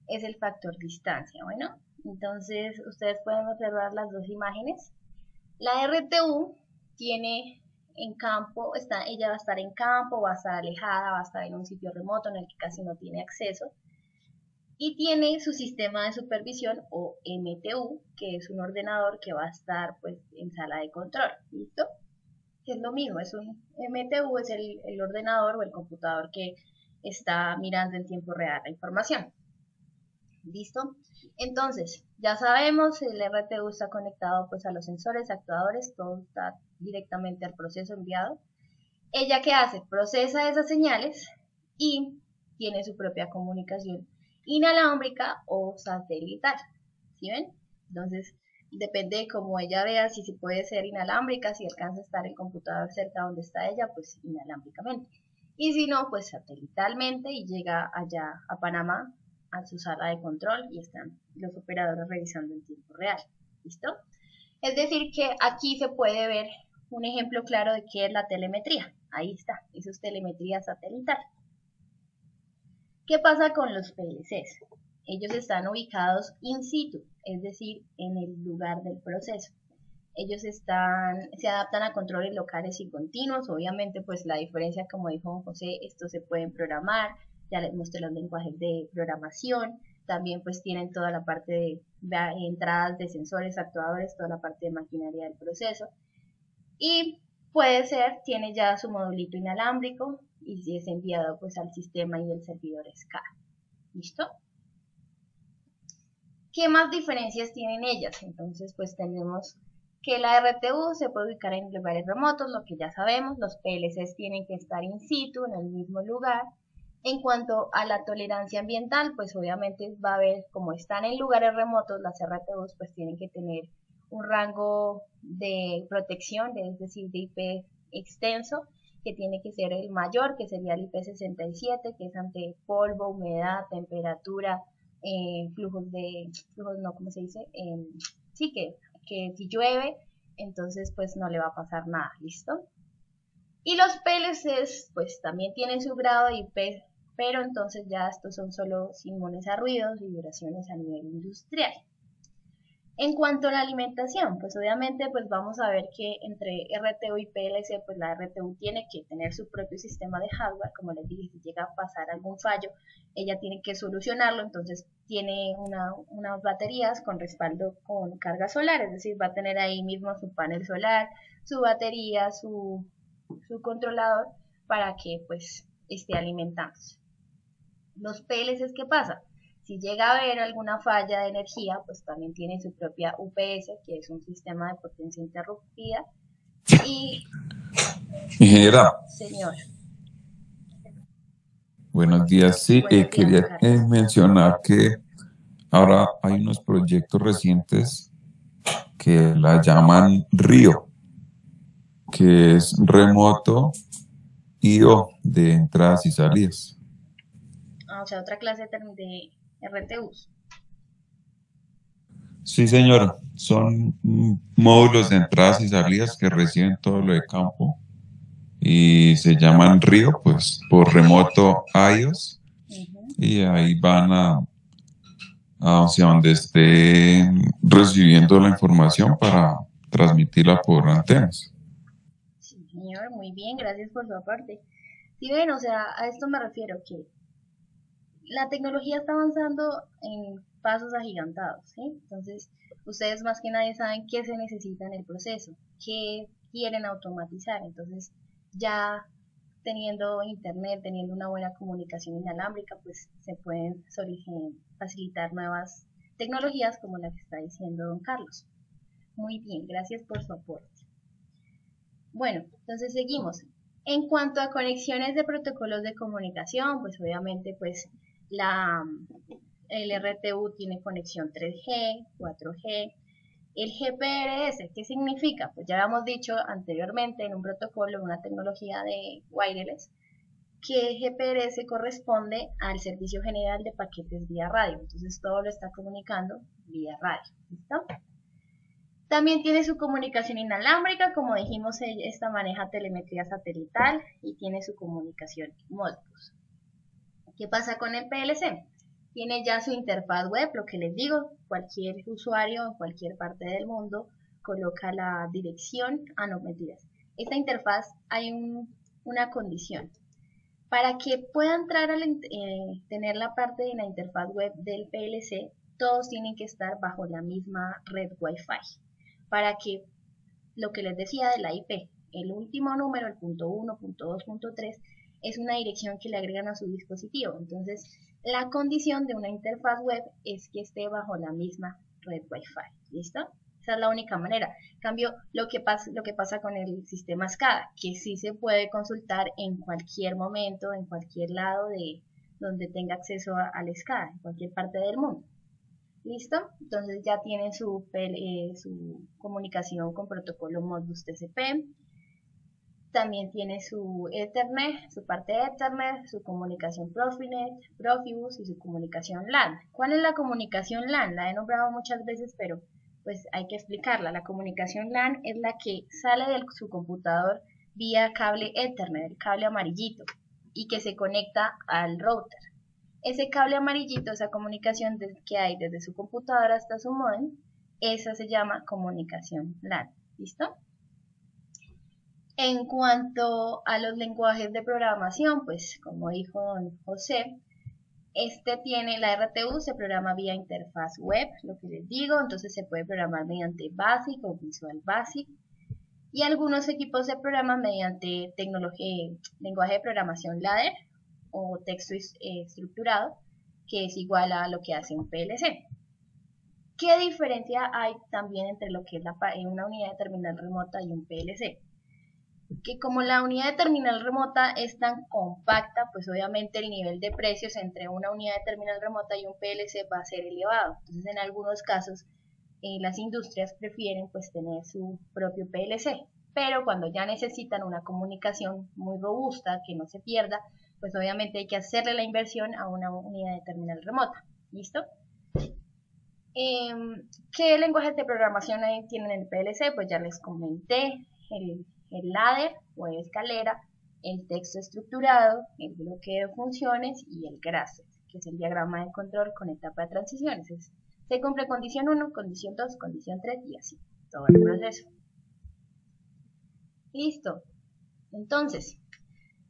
es el factor distancia. Bueno, entonces ustedes pueden observar las dos imágenes. La RTU tiene en campo, ella va a estar en campo, va a estar alejada, va a estar en un sitio remoto en el que casi no tiene acceso. Y tiene su sistema de supervisión o MTU, que es un ordenador que va a estar pues en sala de control. ¿Listo? Que es lo mismo, es un MTU, es el ordenador o el computador que está mirando en tiempo real la información. ¿Listo? Entonces, ya sabemos, el RTU está conectado pues a los sensores, actuadores, todo está directamente al proceso enviado. ¿Ella qué hace? Procesa esas señales y tiene su propia comunicación inalámbrica o satelital. ¿Sí ven? Entonces, depende de cómo ella vea, si se puede ser inalámbrica, si alcanza a estar el computador cerca donde está ella, pues inalámbricamente. Y si no, pues satelitalmente y llega allá a Panamá, a su sala de control y están los operadores revisando en tiempo real. ¿Listo? Es decir que aquí se puede ver un ejemplo claro de qué es la telemetría. Ahí está, eso es telemetría satelital. ¿Qué pasa con los PLCs? Ellos están ubicados in situ, es decir, en el lugar del proceso. Ellos se adaptan a controles locales y continuos. Obviamente, pues la diferencia, como dijo José, estos se pueden programar. Ya les mostré los lenguajes de programación. También pues tienen toda la parte de entradas de sensores, actuadores, toda la parte de maquinaria del proceso. Y puede ser, tiene ya su modulito inalámbrico y si es enviado pues al sistema y el servidor SCADA. ¿Listo? ¿Qué más diferencias tienen ellas? Entonces pues tenemos que la RTU se puede ubicar en lugares remotos, lo que ya sabemos. Los PLCs tienen que estar in situ, en el mismo lugar. En cuanto a la tolerancia ambiental, pues obviamente va a haber, como están en lugares remotos, las RTUs pues tienen que tener un rango de protección, es decir, de IP extenso, que tiene que ser el mayor, que sería el IP67, que es ante polvo, humedad, temperatura, flujos, no, ¿cómo se dice? Sí, que si llueve, entonces pues no le va a pasar nada, ¿listo? Y los PLCs pues también tienen su grado de IP, pero entonces ya estos son solo inmunes a ruidos y vibraciones a nivel industrial. En cuanto a la alimentación, pues obviamente pues vamos a ver que entre RTU y PLC, pues la RTU tiene que tener su propio sistema de hardware, como les dije, si llega a pasar algún fallo, ella tiene que solucionarlo, entonces tiene unas baterías con respaldo con carga solar, es decir, va a tener ahí mismo su panel solar, su batería, su controlador, para que pues esté alimentándose. Los PLCs, ¿qué pasa? Si llega a haber alguna falla de energía, pues también tiene su propia UPS, que es un sistema de potencia interrumpida. Y... Ingeniera. Señor. Buenos días. Sí, quería mencionar que ahora hay unos proyectos recientes que la llaman RIO, que es remoto IO de entradas y salidas. O sea, otra clase de RTUs. Sí, señora. Son módulos de entradas y salidas que reciben todo lo de campo y se llaman Río, pues por remoto iOS, y ahí van hacia donde estén recibiendo la información para transmitirla por antenas. Sí, señor, muy bien, gracias por su aporte. Si ven, o sea, a esto me refiero, que la tecnología está avanzando en pasos agigantados, ¿sí? Entonces, ustedes más que nadie saben qué se necesita en el proceso, qué quieren automatizar. Entonces, ya teniendo internet, teniendo una buena comunicación inalámbrica, pues se pueden facilitar nuevas tecnologías como la que está diciendo don Carlos. Muy bien, gracias por su aporte. Bueno, entonces seguimos. En cuanto a conexiones de protocolos de comunicación, pues obviamente pues el RTU tiene conexión 3G, 4G. El GPRS, ¿qué significa? Pues ya habíamos dicho anteriormente en un protocolo, una tecnología de wireless, que GPRS corresponde al Servicio General de Paquetes vía radio. Entonces todo lo está comunicando vía radio. ¿Listo? También tiene su comunicación inalámbrica, como dijimos, esta maneja telemetría satelital y tiene su comunicación Modbus. ¿Qué pasa con el PLC? Tiene ya su interfaz web, lo que les digo, cualquier usuario en cualquier parte del mundo coloca la dirección, no mentiras. Esta interfaz hay una condición. Para que pueda entrar a tener la parte de la interfaz web del PLC, todos tienen que estar bajo la misma red Wi-Fi. Para que, lo que les decía de la IP, el último número, el punto 1, punto 2, punto 3, es una dirección que le agregan a su dispositivo. Entonces, la condición de una interfaz web es que esté bajo la misma red Wi-Fi. ¿Listo? Esa es la única manera. En cambio, lo que pasa con el sistema SCADA, que sí se puede consultar en cualquier momento, en cualquier lado de donde tenga acceso al SCADA, en cualquier parte del mundo. ¿Listo? Entonces ya tienen su comunicación con protocolo Modbus TCP. También tiene su Ethernet, su parte de Ethernet, su comunicación Profinet, Profibus y su comunicación LAN. ¿Cuál es la comunicación LAN? La he nombrado muchas veces, pero pues hay que explicarla. La comunicación LAN es la que sale de su computador vía cable Ethernet, el cable amarillito, y que se conecta al router. Ese cable amarillito, esa comunicación que hay desde su computadora hasta su módem, esa se llama comunicación LAN. ¿Listo? En cuanto a los lenguajes de programación, pues como dijo don José, la RTU se programa vía interfaz web, lo que les digo, entonces se puede programar mediante BASIC o Visual Basic, y algunos equipos se programan mediante lenguaje de programación ladder o texto estructurado, que es igual a lo que hace un PLC. ¿Qué diferencia hay también entre lo que es una unidad de terminal remota y un PLC? Que como la unidad de terminal remota es tan compacta, pues obviamente el nivel de precios entre una unidad de terminal remota y un PLC va a ser elevado. Entonces en algunos casos las industrias prefieren pues tener su propio PLC, pero cuando ya necesitan una comunicación muy robusta, que no se pierda, pues obviamente hay que hacerle la inversión a una unidad de terminal remota. ¿Listo? ¿Qué lenguajes de programación tienen en el PLC? Pues ya les comenté, el ladder o escalera, el texto estructurado, el bloqueo de funciones y el grasset, que es el diagrama de control con etapa de transiciones. Se cumple condición 1, condición 2, condición 3 y así, todo el proceso. Listo. Entonces,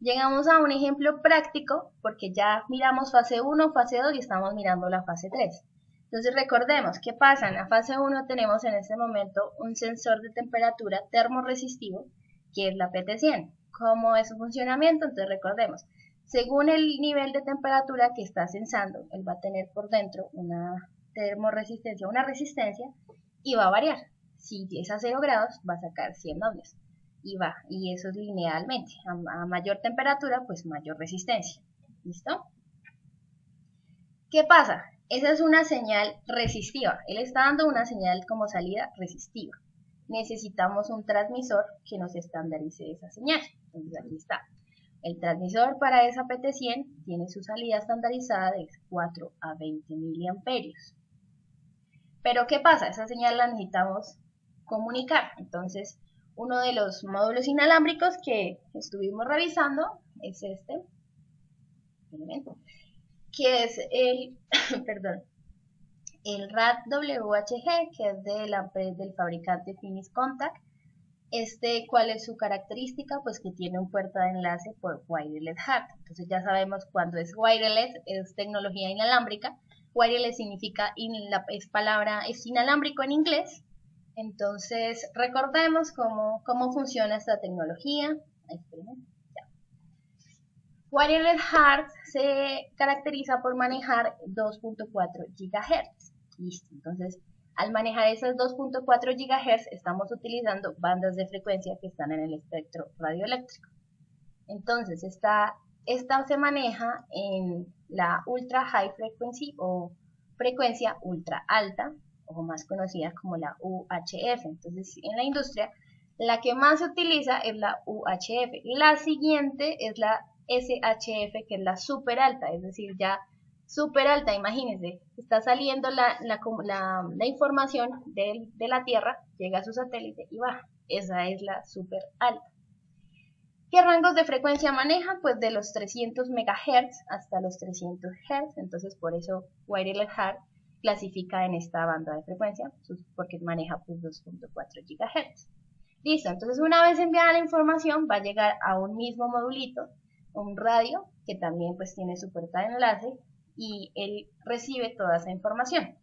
llegamos a un ejemplo práctico porque ya miramos fase 1, fase 2 y estamos mirando la fase 3. Entonces recordemos, ¿qué pasa? En la fase 1 tenemos en este momento un sensor de temperatura termoresistivo, que es la PT100. ¿Cómo es su funcionamiento? Entonces recordemos, según el nivel de temperatura que está sensando, él va a tener por dentro una termoresistencia, una resistencia, y va a variar. Si es a 0 grados, va a sacar 100 ohmios. Y eso es linealmente. A mayor temperatura, pues mayor resistencia. ¿Listo? ¿Qué pasa? Esa es una señal resistiva. Él está dando una señal como salida resistiva. Necesitamos un transmisor que nos estandarice esa señal. Entonces aquí está. El transmisor para esa PT100 tiene su salida estandarizada de 4 a 20 miliamperios. Pero ¿qué pasa? Esa señal la necesitamos comunicar. Entonces, uno de los módulos inalámbricos que estuvimos revisando es este, que es el, perdón, el RAD-WHG, que es del fabricante Finis Contact. ¿Cuál es su característica? Pues que tiene un puerto de enlace por Wireless HART. Entonces ya sabemos cuando es wireless, es tecnología inalámbrica. Wireless significa, es inalámbrico en inglés. Entonces recordemos cómo funciona esta tecnología. Wireless HART se caracteriza por manejar 2.4 GHz. Listo. Entonces, al manejar esos 2.4 GHz, estamos utilizando bandas de frecuencia que están en el espectro radioeléctrico. Entonces, esta se maneja en la Ultra High Frequency o frecuencia ultra alta, o más conocida como la UHF. Entonces, en la industria, la que más se utiliza es la UHF. La siguiente es la SHF, que es la super alta, es decir, ya super alta, imagínense, está saliendo la información de la Tierra, llega a su satélite y baja. Esa es la super alta. ¿Qué rangos de frecuencia maneja? Pues de los 300 MHz hasta los 300 Hz, entonces por eso Wireless HART clasifica en esta banda de frecuencia, porque maneja pues 2.4 GHz. Listo, entonces una vez enviada la información va a llegar a un mismo modulito, un radio, que también pues tiene su puerta de enlace, y él recibe toda esa información.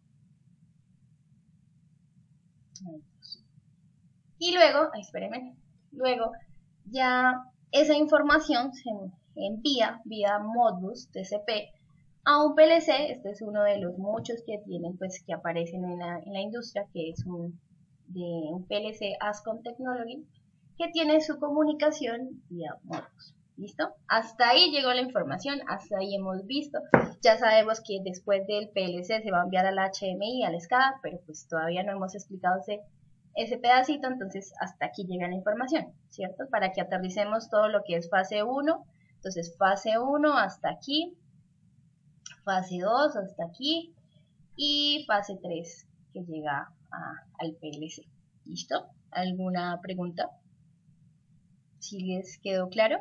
Y luego, espérenme, luego ya esa información se envía vía Modbus TCP a un PLC. Este es uno de los muchos que tienen, pues, que aparecen en la industria, que es un PLC ASCOM Technology, que tiene su comunicación vía Modbus. ¿Listo? Hasta ahí llegó la información, hasta ahí hemos visto. Ya sabemos que después del PLC se va a enviar al HMI, al SCADA, pero pues todavía no hemos explicado ese pedacito, entonces hasta aquí llega la información, ¿cierto? Para que aterricemos todo lo que es fase 1. Entonces fase 1 hasta aquí, fase 2 hasta aquí y fase 3 que llega al PLC. ¿Listo? ¿Alguna pregunta? ¿Si les quedó claro?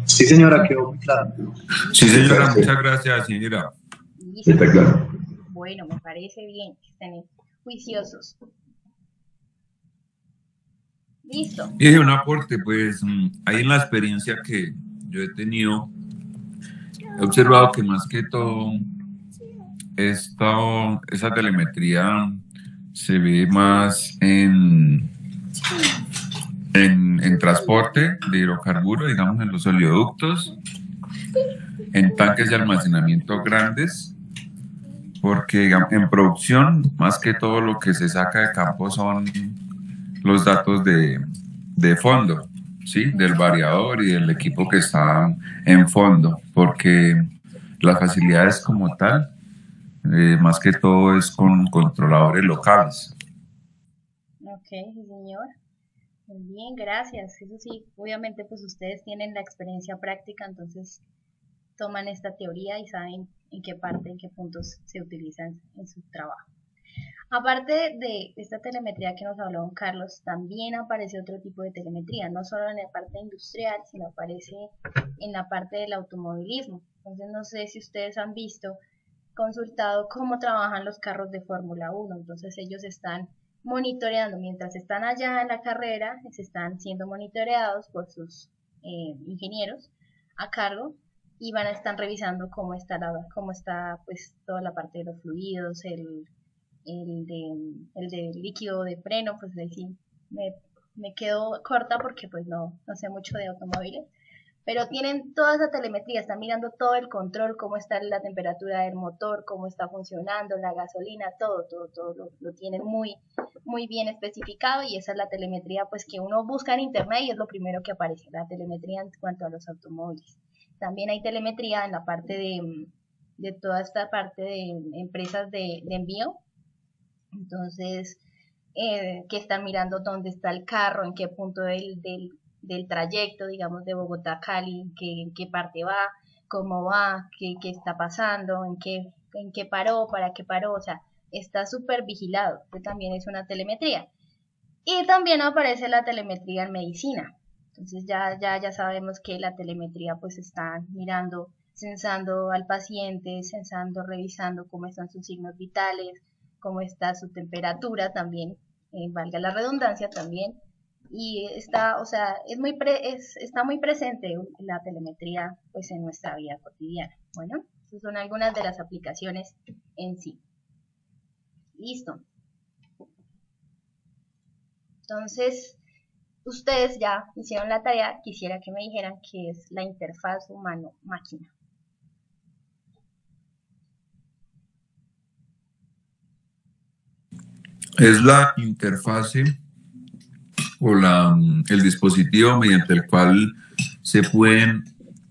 Sí, señora, quedó muy claro. Sí, señora, muchas gracias, señora. Listo. Está claro. Bueno, me parece bien que estén juiciosos. Listo. Y un aporte, pues ahí en la experiencia que yo he tenido, he observado que más que todo esa telemetría se ve más en transporte de hidrocarburos, digamos en los oleoductos, en tanques de almacenamiento grandes, porque digamos, en producción más que todo lo que se saca de campo son los datos de fondo, ¿sí? Del variador y del equipo que está en fondo, porque las facilidades como tal, más que todo es con controladores locales. Ok, señor. Muy bien, gracias. Eso sí, obviamente pues ustedes tienen la experiencia práctica, entonces toman esta teoría y saben en qué parte, en qué puntos se utilizan en su trabajo. Aparte de esta telemetría que nos habló don Carlos, también aparece otro tipo de telemetría, no solo en la parte industrial, sino aparece en la parte del automovilismo. Entonces no sé si ustedes han visto, consultado cómo trabajan los carros de Fórmula 1, entonces ellos están monitoreando, mientras están allá en la carrera, se están siendo monitoreados por sus ingenieros a cargo y van a estar revisando cómo está pues toda la parte de los fluidos, el de líquido de freno, pues ahí sí me quedo corta porque pues no sé mucho de automóviles, pero tienen toda esa telemetría, están mirando todo el control, cómo está la temperatura del motor, cómo está funcionando, la gasolina, todo lo tienen muy bien especificado, y esa es la telemetría pues que uno busca en internet y es lo primero que aparece, la telemetría en cuanto a los automóviles. También hay telemetría en la parte de toda esta parte de empresas de envío, entonces que están mirando dónde está el carro, en qué punto del trayecto, digamos de Bogotá a Cali, en qué parte va, cómo va, qué está pasando, en qué paró, para qué paró, o sea, está súper vigilado, que también es una telemetría. Y también aparece la telemetría en medicina. Entonces ya sabemos que la telemetría pues está mirando, censando al paciente, censando, revisando cómo están sus signos vitales, cómo está su temperatura también, valga la redundancia también. Y está, o sea, está muy presente la telemetría pues en nuestra vida cotidiana. Bueno, esas son algunas de las aplicaciones en sí. Listo. Entonces, ustedes ya hicieron la tarea, quisiera que me dijeran qué es la interfaz humano-máquina. Es la interfase o el dispositivo mediante el cual se pueden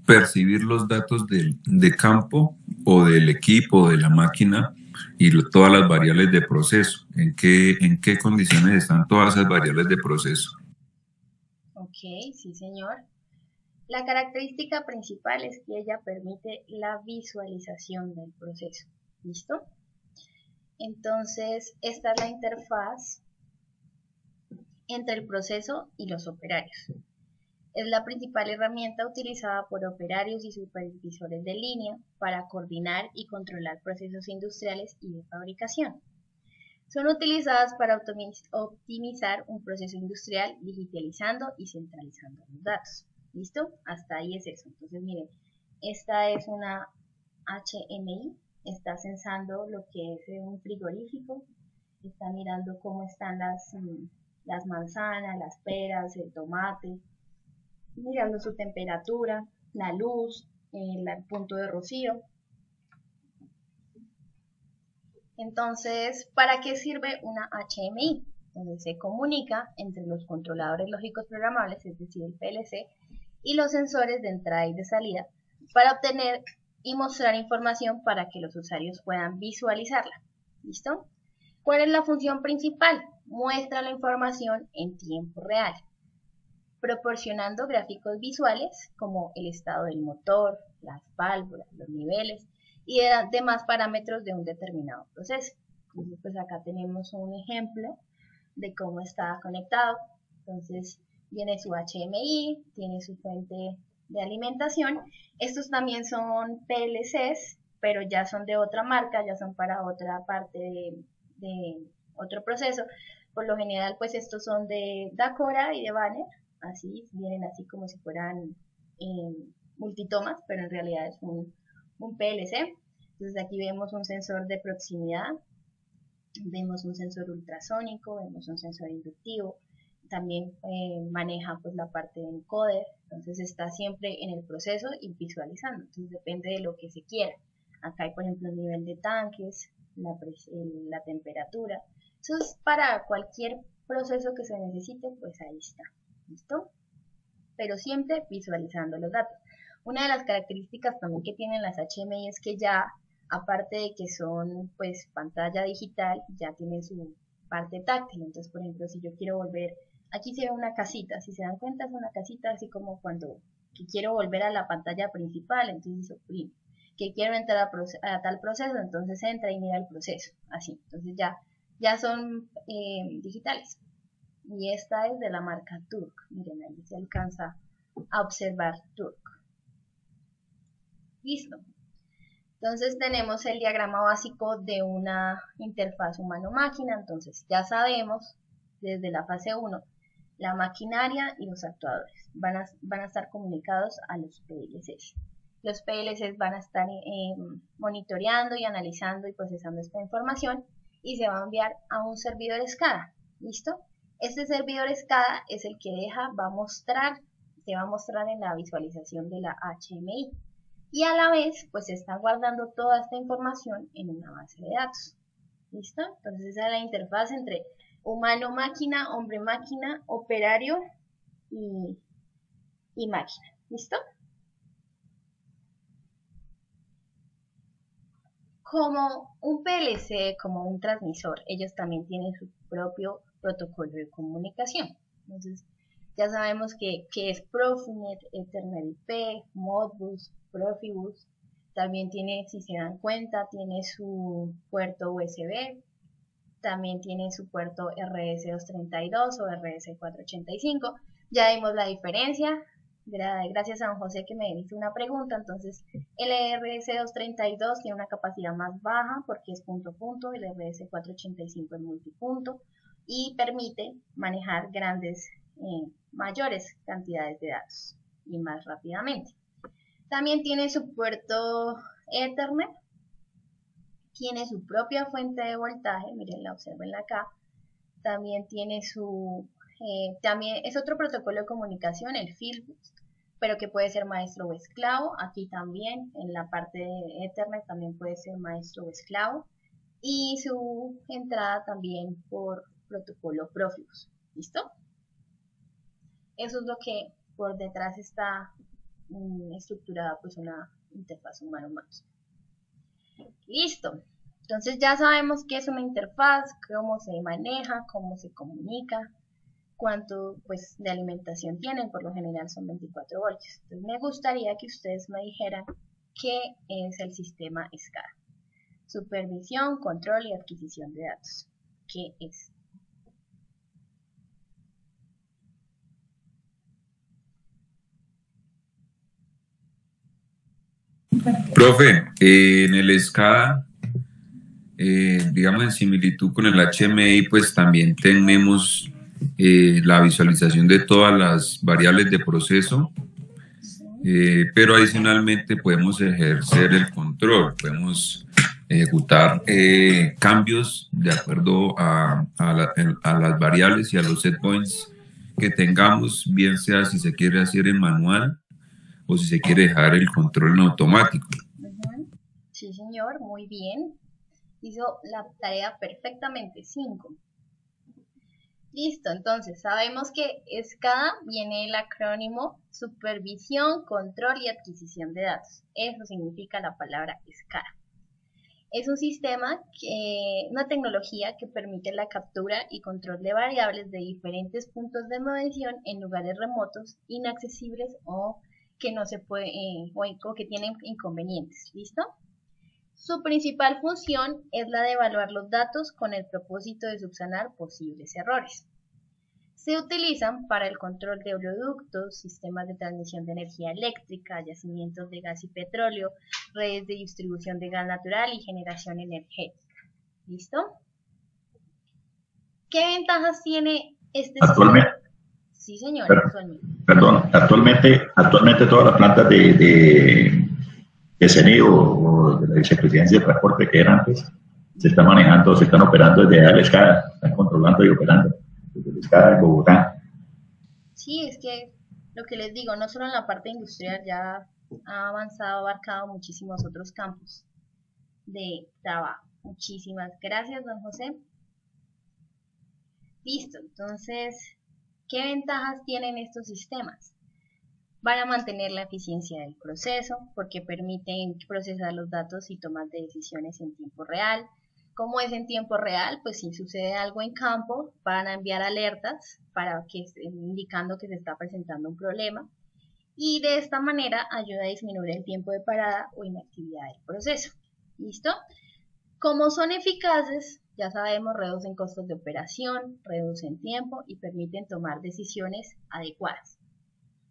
percibir los datos de campo o del equipo, de la máquina y todas las variables de proceso. ¿En qué condiciones están todas esas variables de proceso? Ok, sí señor. La característica principal es que ella permite la visualización del proceso. ¿Listo? Entonces, esta es la interfaz entre el proceso y los operarios. Es la principal herramienta utilizada por operarios y supervisores de línea para coordinar y controlar procesos industriales y de fabricación. Son utilizadas para optimizar un proceso industrial digitalizando y centralizando los datos. ¿Listo? Hasta ahí es eso. Entonces, miren, esta es una HMI, está censando lo que es un frigorífico, está mirando cómo están las manzanas, las peras, el tomate, mirando su temperatura, la luz, el punto de rocío. Entonces, ¿para qué sirve una HMI? Donde se comunica entre los controladores lógicos programables, es decir, el PLC, y los sensores de entrada y de salida, para obtener y mostrar información para que los usuarios puedan visualizarla. ¿Listo? ¿Cuál es la función principal? Muestra la información en tiempo real, proporcionando gráficos visuales como el estado del motor, las válvulas, los niveles y demás parámetros de un determinado proceso. Entonces, pues acá tenemos un ejemplo de cómo está conectado. Entonces, viene su HMI, tiene su fuente de alimentación. Estos también son PLCs, pero ya son de otra marca, ya son para otra parte de otro proceso. Por lo general, pues estos son de Dacora y de Banner, así, vienen así como si fueran multitomas, pero en realidad es un PLC. Entonces aquí vemos un sensor de proximidad, vemos un sensor ultrasónico, vemos un sensor inductivo, también maneja pues la parte de encoder, entonces está siempre en el proceso y visualizando, entonces depende de lo que se quiera. Acá hay por ejemplo el nivel de tanques, la temperatura, eso es para cualquier proceso que se necesite, pues ahí está, ¿listo? Pero siempre visualizando los datos. Una de las características también que tienen las HMI es que ya, aparte de que son pues pantalla digital, ya tienen su parte táctil. Entonces, por ejemplo, si yo quiero volver, aquí se ve una casita, si se dan cuenta es una casita así como cuando que quiero volver a la pantalla principal, entonces oprimo. Que quiero entrar a tal proceso, entonces entra y mira el proceso, así. Entonces ya son digitales. Y esta es de la marca Turk. Miren, ahí se alcanza a observar Turk. Listo. Entonces tenemos el diagrama básico de una interfaz humano-máquina. Entonces ya sabemos desde la fase 1, la maquinaria y los actuadores van a estar comunicados a los PLCs. Los PLCs van a estar monitoreando y analizando y procesando esta información y se va a enviar a un servidor SCADA. ¿Listo? Este servidor SCADA es el que se va a mostrar en la visualización de la HMI. Y a la vez, pues se está guardando toda esta información en una base de datos. ¿Listo? Entonces esa es la interfaz entre humano-máquina, hombre-máquina, operario y máquina. ¿Listo? Como un PLC, como un transmisor, ellos también tienen su propio protocolo de comunicación. Entonces, Ya sabemos que es Profinet, Ethernet IP, Modbus, Profibus. También tiene, si se dan cuenta, tiene su puerto USB. También tiene su puerto RS232 o RS485. Ya vimos la diferencia. Gracias a don José que me hizo una pregunta. Entonces, el RS232 tiene una capacidad más baja porque es punto a punto. El RS485 es multipunto y permite manejar mayores cantidades de datos y más rápidamente. También tiene su puerto Ethernet, tiene su propia fuente de voltaje, miren, observenla acá. También tiene también es otro protocolo de comunicación, el Fieldbus, pero que puede ser maestro o esclavo. Aquí también, en la parte de Ethernet, también puede ser maestro o esclavo. Y su entrada también por protocolo Profibus. ¿Listo? Eso es lo que por detrás está estructurada, pues una interfaz humano-humano. Listo. Entonces ya sabemos qué es una interfaz, cómo se maneja, cómo se comunica, cuánto pues de alimentación tienen. Por lo general son 24 voltios. Entonces me gustaría que ustedes me dijeran qué es el sistema SCADA. Supervisión, control y adquisición de datos. ¿Qué es? Profe, en el SCADA, digamos en similitud con el HMI, pues también tenemos la visualización de todas las variables de proceso, pero adicionalmente podemos ejercer el control, podemos ejecutar cambios de acuerdo a las variables y a los set points que tengamos, bien sea si se quiere hacer en manual o si se quiere dejar el control en automático. Sí, señor, muy bien. Hizo la tarea perfectamente. 5. Listo, entonces sabemos que SCADA viene el acrónimo Supervisión, Control y Adquisición de Datos. Eso significa la palabra SCADA. Es un sistema, una tecnología que permite la captura y control de variables de diferentes puntos de medición en lugares remotos, inaccesibles o que no se puede, o que tienen inconvenientes. ¿Listo? Su principal función es la de evaluar los datos con el propósito de subsanar posibles errores. Se utilizan para el control de oleoductos, sistemas de transmisión de energía eléctrica, yacimientos de gas y petróleo, redes de distribución de gas natural y generación energética. ¿Listo? ¿Qué ventajas tiene este Actualmente, sistema? Sí, señor. Perdón, actualmente todas las plantas de CENI o de la Vicepresidencia de Transporte que eran antes, se están manejando, se están operando desde el SCADA, están controlando y operando desde el SCADA en Bogotá. Sí, es que lo que les digo, no solo en la parte industrial, ya ha avanzado, abarcado muchísimos otros campos de trabajo. Muchísimas gracias, don José. Listo, entonces, ¿qué ventajas tienen estos sistemas? Van a mantener la eficiencia del proceso porque permiten procesar los datos y tomar decisiones en tiempo real. Como es en tiempo real, pues si sucede algo en campo, van a enviar alertas para que indicando que se está presentando un problema. Y de esta manera ayuda a disminuir el tiempo de parada o inactividad del proceso. ¿Listo? Como son eficaces, ya sabemos, reducen costos de operación, reducen tiempo y permiten tomar decisiones adecuadas.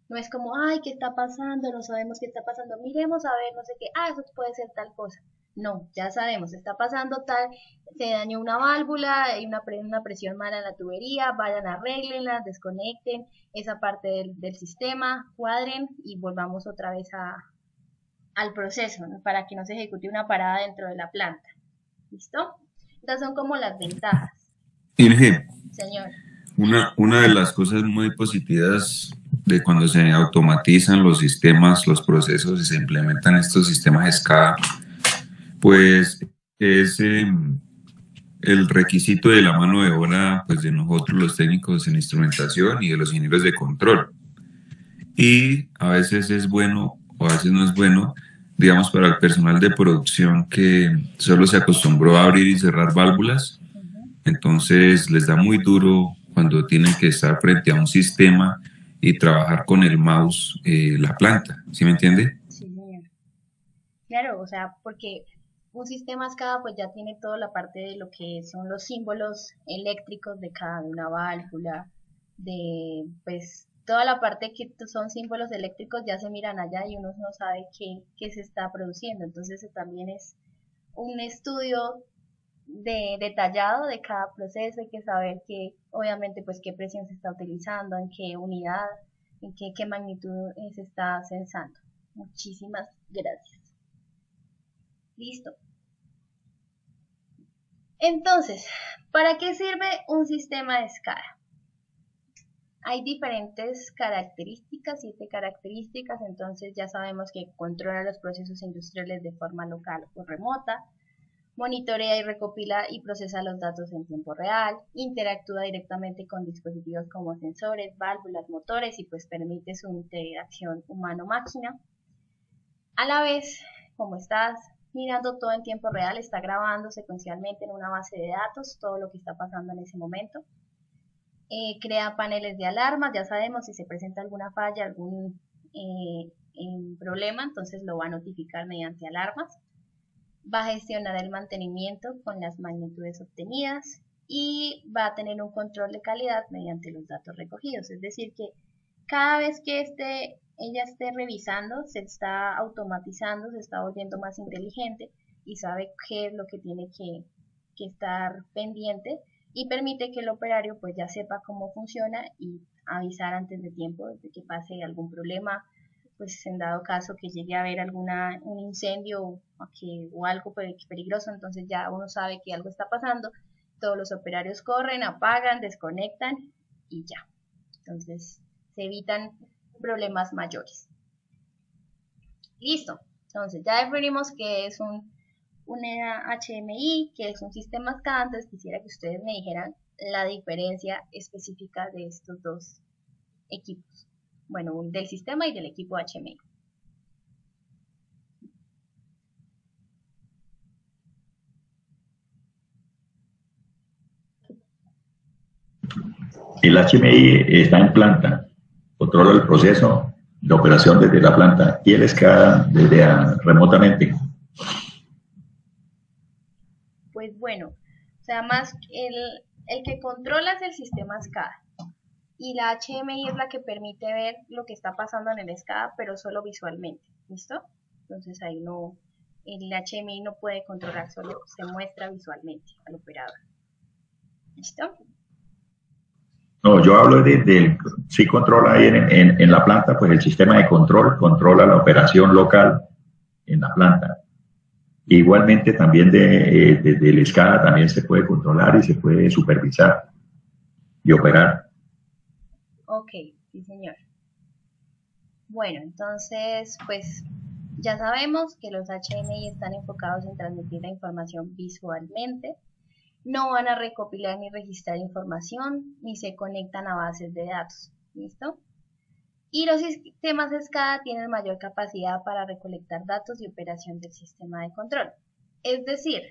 No es como, ay, ¿qué está pasando? No sabemos qué está pasando. Miremos a ver, no sé qué. Ah, eso puede ser tal cosa. No, ya sabemos, está pasando tal, se dañó una válvula, hay una presión mala en la tubería, vayan, arréglenla, desconecten esa parte del sistema, cuadren y volvamos otra vez al proceso, ¿no? Para que no se ejecute una parada dentro de la planta. ¿Listo? Estas son como las ventajas. Inge, señor. Una de las cosas muy positivas de cuando se automatizan los sistemas, los procesos y se implementan estos sistemas SCADA, pues es el requisito de la mano de obra, pues de nosotros los técnicos en instrumentación y de los ingenieros de control. Y a veces es bueno o a veces no es bueno, digamos, para el personal de producción que solo se acostumbró a abrir y cerrar válvulas, entonces les da muy duro cuando tienen que estar frente a un sistema y trabajar con el mouse la planta, ¿sí me entiende? Sí, señor. Claro, o sea, porque un sistema SCADA pues ya tiene toda la parte de lo que son los símbolos eléctricos de cada una válvula, de pues toda la parte que son símbolos eléctricos ya se miran allá y uno no sabe qué se está produciendo. Entonces también es un estudio detallado de cada proceso, hay que saber que obviamente pues qué presión se está utilizando, en qué unidad, en qué magnitud se está censando. Muchísimas gracias. Listo. Entonces, ¿para qué sirve un sistema de SCADA? Hay diferentes características, 7 características, entonces ya sabemos que controla los procesos industriales de forma local o remota, monitorea y recopila y procesa los datos en tiempo real, interactúa directamente con dispositivos como sensores, válvulas, motores y pues permite su interacción humano-máquina. A la vez, como estás mirando todo en tiempo real, está grabando secuencialmente en una base de datos todo lo que está pasando en ese momento. Crea paneles de alarmas, ya sabemos si se presenta alguna falla, algún problema, entonces lo va a notificar mediante alarmas. Va a gestionar el mantenimiento con las magnitudes obtenidas y va a tener un control de calidad mediante los datos recogidos. Es decir, que cada vez que ella esté revisando, se está automatizando, se está volviendo más inteligente y sabe qué es lo que tiene que estar pendiente y permite que el operario pues ya sepa cómo funciona y avisar antes de tiempo de que pase algún problema, pues en dado caso que llegue a haber un incendio o algo peligroso, entonces ya uno sabe que algo está pasando, todos los operarios corren, apagan, desconectan y ya. Entonces se evitan problemas mayores. Listo. Entonces ya definimos que es una HMI, que es un sistema SCADA. Entonces quisiera que ustedes me dijeran la diferencia específica de estos dos equipos. Bueno, del sistema y del equipo HMI. El HMI está en planta, controla el proceso de operación desde la planta y el SCADA desde remotamente. Pues bueno, o sea, más el que controla es el sistema SCADA y la HMI es la que permite ver lo que está pasando en el SCADA, pero solo visualmente, ¿listo? Entonces ahí no, el HMI no puede controlar, solo se muestra visualmente al operador. ¿Listo? No, yo hablo sí controla ahí en la planta, pues el sistema de control controla la operación local en la planta. Igualmente también desde el SCADA también se puede controlar y se puede supervisar y operar. Ok, sí señor. Bueno, entonces pues ya sabemos que los HMI están enfocados en transmitir la información visualmente. No van a recopilar ni registrar información, ni se conectan a bases de datos. ¿Listo? Y los sistemas SCADA tienen mayor capacidad para recolectar datos y operación del sistema de control. Es decir,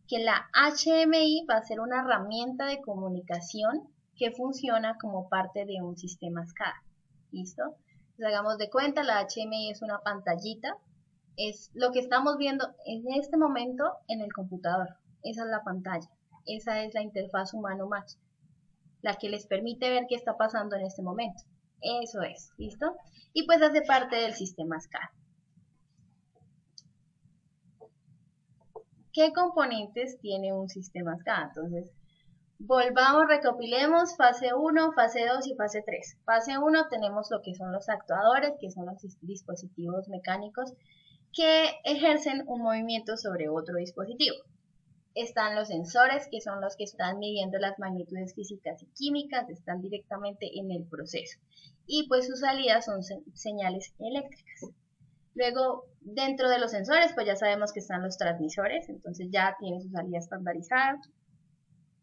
que la HMI va a ser una herramienta de comunicación que funciona como parte de un sistema SCADA. ¿Listo? Entonces, hagamos de cuenta, la HMI es una pantallita. Es lo que estamos viendo en este momento en el computador. Esa es la pantalla, esa es la interfaz humano-máquina, la que les permite ver qué está pasando en este momento. Eso es, ¿listo? Y pues hace parte del sistema SCADA. ¿Qué componentes tiene un sistema SCADA? Entonces, volvamos, recopilemos fase 1, fase 2 y fase 3. Fase 1 tenemos lo que son los actuadores, que son los dispositivos mecánicos que ejercen un movimiento sobre otro dispositivo. Están los sensores, que son los que están midiendo las magnitudes físicas y químicas, están directamente en el proceso. Y pues sus salidas son señales eléctricas. Luego, dentro de los sensores, pues ya sabemos que están los transmisores, entonces ya tiene su salida estandarizada.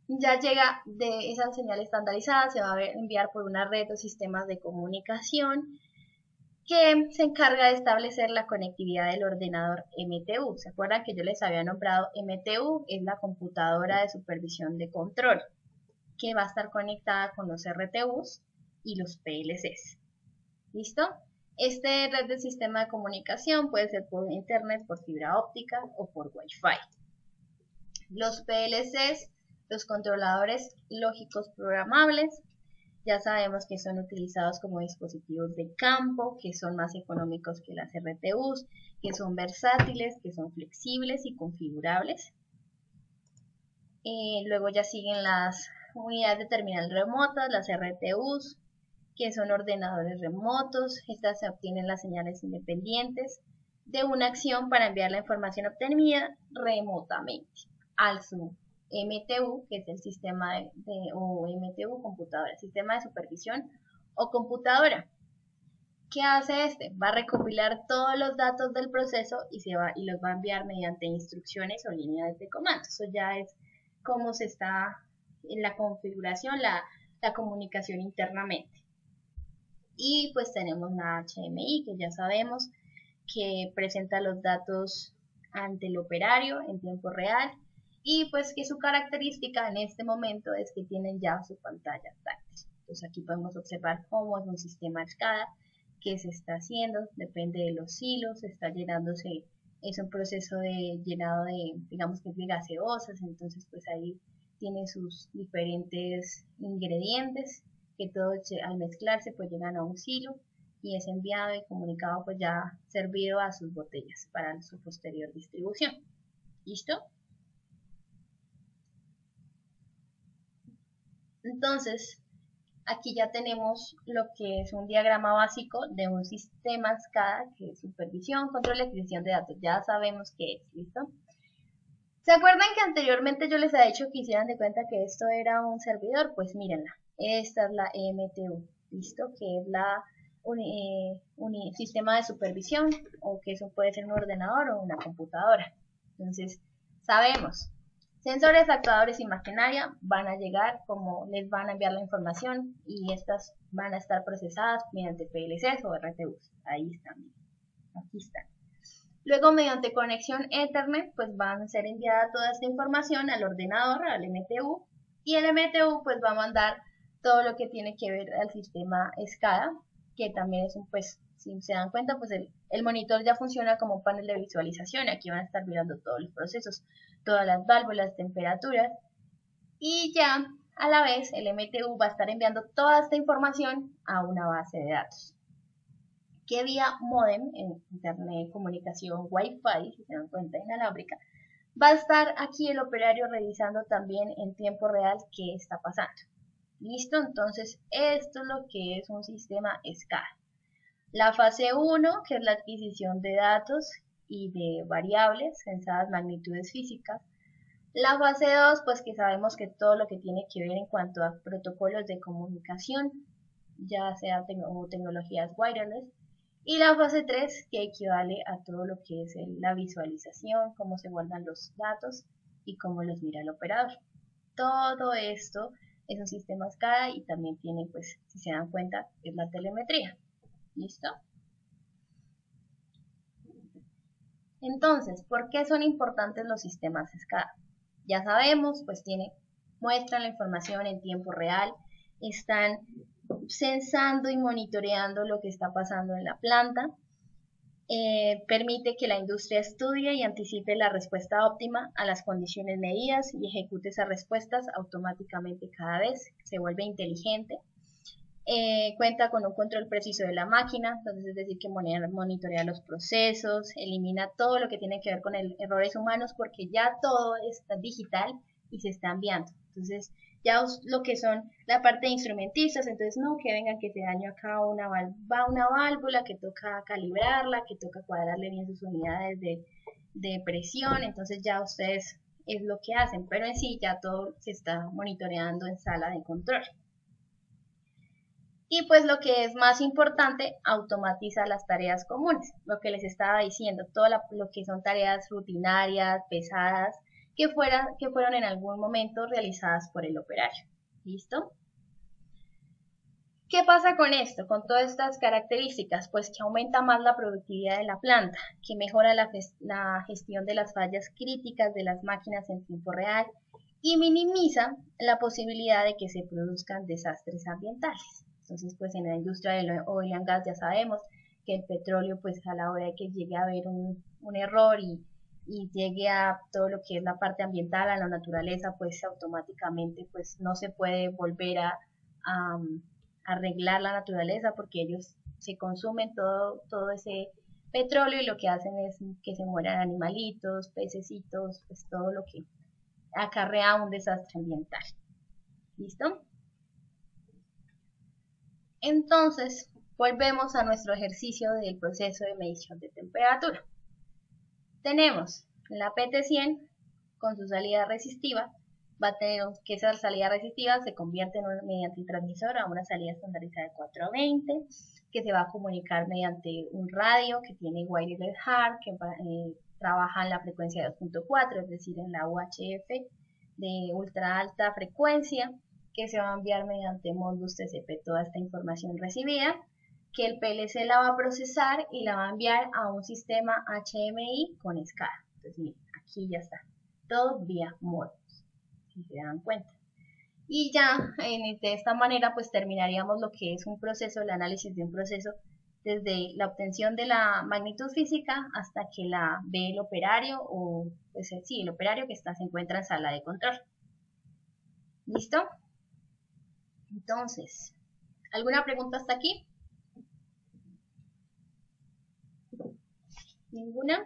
Ya llega de esa señal estandarizada, se va a enviar por una red o sistemas de comunicación que se encarga de establecer la conectividad del ordenador MTU. ¿Se acuerdan que yo les había nombrado MTU? Es la computadora de supervisión de control, que va a estar conectada con los RTUs y los PLCs. ¿Listo? Este red de sistema de comunicación puede ser por internet, por fibra óptica o por Wi-Fi. Los PLCs, los controladores lógicos programables, ya sabemos que son utilizados como dispositivos de campo, que son más económicos que las RTUs, que son versátiles, que son flexibles y configurables. Luego ya siguen las unidades de terminal remotas, las RTUs, que son ordenadores remotos. Estas se obtienen las señales independientes de una acción para enviar la información obtenida remotamente al su MTU, que es el sistema o MTU computadora, sistema de supervisión o computadora. ¿Qué hace este? Va a recopilar todos los datos del proceso y los va a enviar mediante instrucciones o líneas de comando. Eso ya es cómo se está en la configuración, la comunicación internamente. Y pues tenemos la HMI, que ya sabemos que presenta los datos ante el operario en tiempo real, y pues que su característica en este momento es que tienen ya su pantalla táctil. Entonces aquí podemos observar cómo es un sistema SCADA, qué se está haciendo, depende de los hilos, está llenándose, es un proceso de llenado de, digamos que de gaseosas, entonces pues ahí tiene sus diferentes ingredientes, que todos al mezclarse pues llegan a un silo y es enviado y comunicado pues ya servido a sus botellas para su posterior distribución. ¿Listo? Entonces, aquí ya tenemos lo que es un diagrama básico de un sistema SCADA, que es supervisión, control y adquisición de datos. Ya sabemos qué es, ¿listo? ¿Se acuerdan que anteriormente yo les había dicho que hicieran de cuenta que esto era un servidor? Pues mírenla, esta es la MTU, ¿listo? Que es la sistema de supervisión, o que eso puede ser un ordenador o una computadora. Entonces, sabemos. Sensores, actuadores y maquinaria van a llegar, como les van a enviar la información, y estas van a estar procesadas mediante PLCs o RTUs. Ahí están, aquí están. Luego, mediante conexión Ethernet, pues van a ser enviada toda esta información al ordenador, al MTU, y el MTU pues va a mandar todo lo que tiene que ver al sistema SCADA, que también es un, pues, si se dan cuenta, pues el monitor ya funciona como un panel de visualización. Aquí van a estar mirando todos los procesos, todas las válvulas, temperaturas, y ya a la vez el MTU va a estar enviando toda esta información a una base de datos, que vía modem, en internet, comunicación, Wi-Fi, si se dan cuenta, inalámbrica, va a estar aquí el operario revisando también en tiempo real qué está pasando. ¿Listo? Entonces, esto es lo que es un sistema SCADA. La fase 1, que es la adquisición de datos y de variables, sensadas magnitudes físicas. La fase 2, pues que sabemos que todo lo que tiene que ver en cuanto a protocolos de comunicación, ya sea tecnologías wireless. Y la fase 3, que equivale a todo lo que es la visualización, cómo se guardan los datos y cómo los mira el operador. Todo esto es un sistema SCADA y también tiene, pues, si se dan cuenta, es la telemetría. ¿Listo? Entonces, ¿por qué son importantes los sistemas SCADA? Ya sabemos, pues muestran la información en tiempo real, están sensando y monitoreando lo que está pasando en la planta, permite que la industria estudie y anticipe la respuesta óptima a las condiciones medidas y ejecute esas respuestas automáticamente cada vez, se vuelve inteligente. Cuenta con un control preciso de la máquina, entonces es decir que monitorea los procesos, elimina todo lo que tiene que ver con errores humanos, porque ya todo está digital y se está enviando. Entonces ya lo que son la parte de instrumentistas, entonces no que vengan que se dañó acá una válvula, que toca calibrarla, que toca cuadrarle bien sus unidades de presión, entonces ya ustedes es lo que hacen, pero en sí ya todo se está monitoreando en sala de control. Y pues lo que es más importante, automatiza las tareas comunes, lo que les estaba diciendo, todo lo que son tareas rutinarias, pesadas, que fueron en algún momento realizadas por el operario. ¿Listo? ¿Qué pasa con esto? Con todas estas características, pues que aumenta más la productividad de la planta, que mejora la gestión de las fallas críticas de las máquinas en tiempo real y minimiza la posibilidad de que se produzcan desastres ambientales. Entonces, pues en la industria del oil and gas ya sabemos que el petróleo, pues a la hora de que llegue a haber un error y llegue a todo lo que es la parte ambiental, a la naturaleza, pues automáticamente pues no se puede volver a arreglar la naturaleza porque ellos se consumen todo ese petróleo y lo que hacen es que se mueran animalitos, pececitos, pues todo lo que acarrea un desastre ambiental. ¿Listo? Entonces, volvemos a nuestro ejercicio del proceso de medición de temperatura. Tenemos la PT100 con su salida resistiva, va a tener que esa salida resistiva se convierte mediante el transmisor a una salida estandarizada de 420, que se va a comunicar mediante un radio que tiene wireless hard, que trabaja en la frecuencia de 2.4, es decir, en la UHF de ultra alta frecuencia, que se va a enviar mediante Modbus TCP toda esta información recibida, que el PLC la va a procesar y la va a enviar a un sistema HMI con SCADA. Entonces, miren, aquí ya está, todo vía Modbus, si se dan cuenta. Y ya de esta manera pues terminaríamos lo que es un proceso, el análisis de un proceso desde la obtención de la magnitud física hasta que la ve el operario o pues sí, el operario que se encuentra en sala de control. ¿Listo? Entonces, ¿alguna pregunta hasta aquí? ¿Ninguna?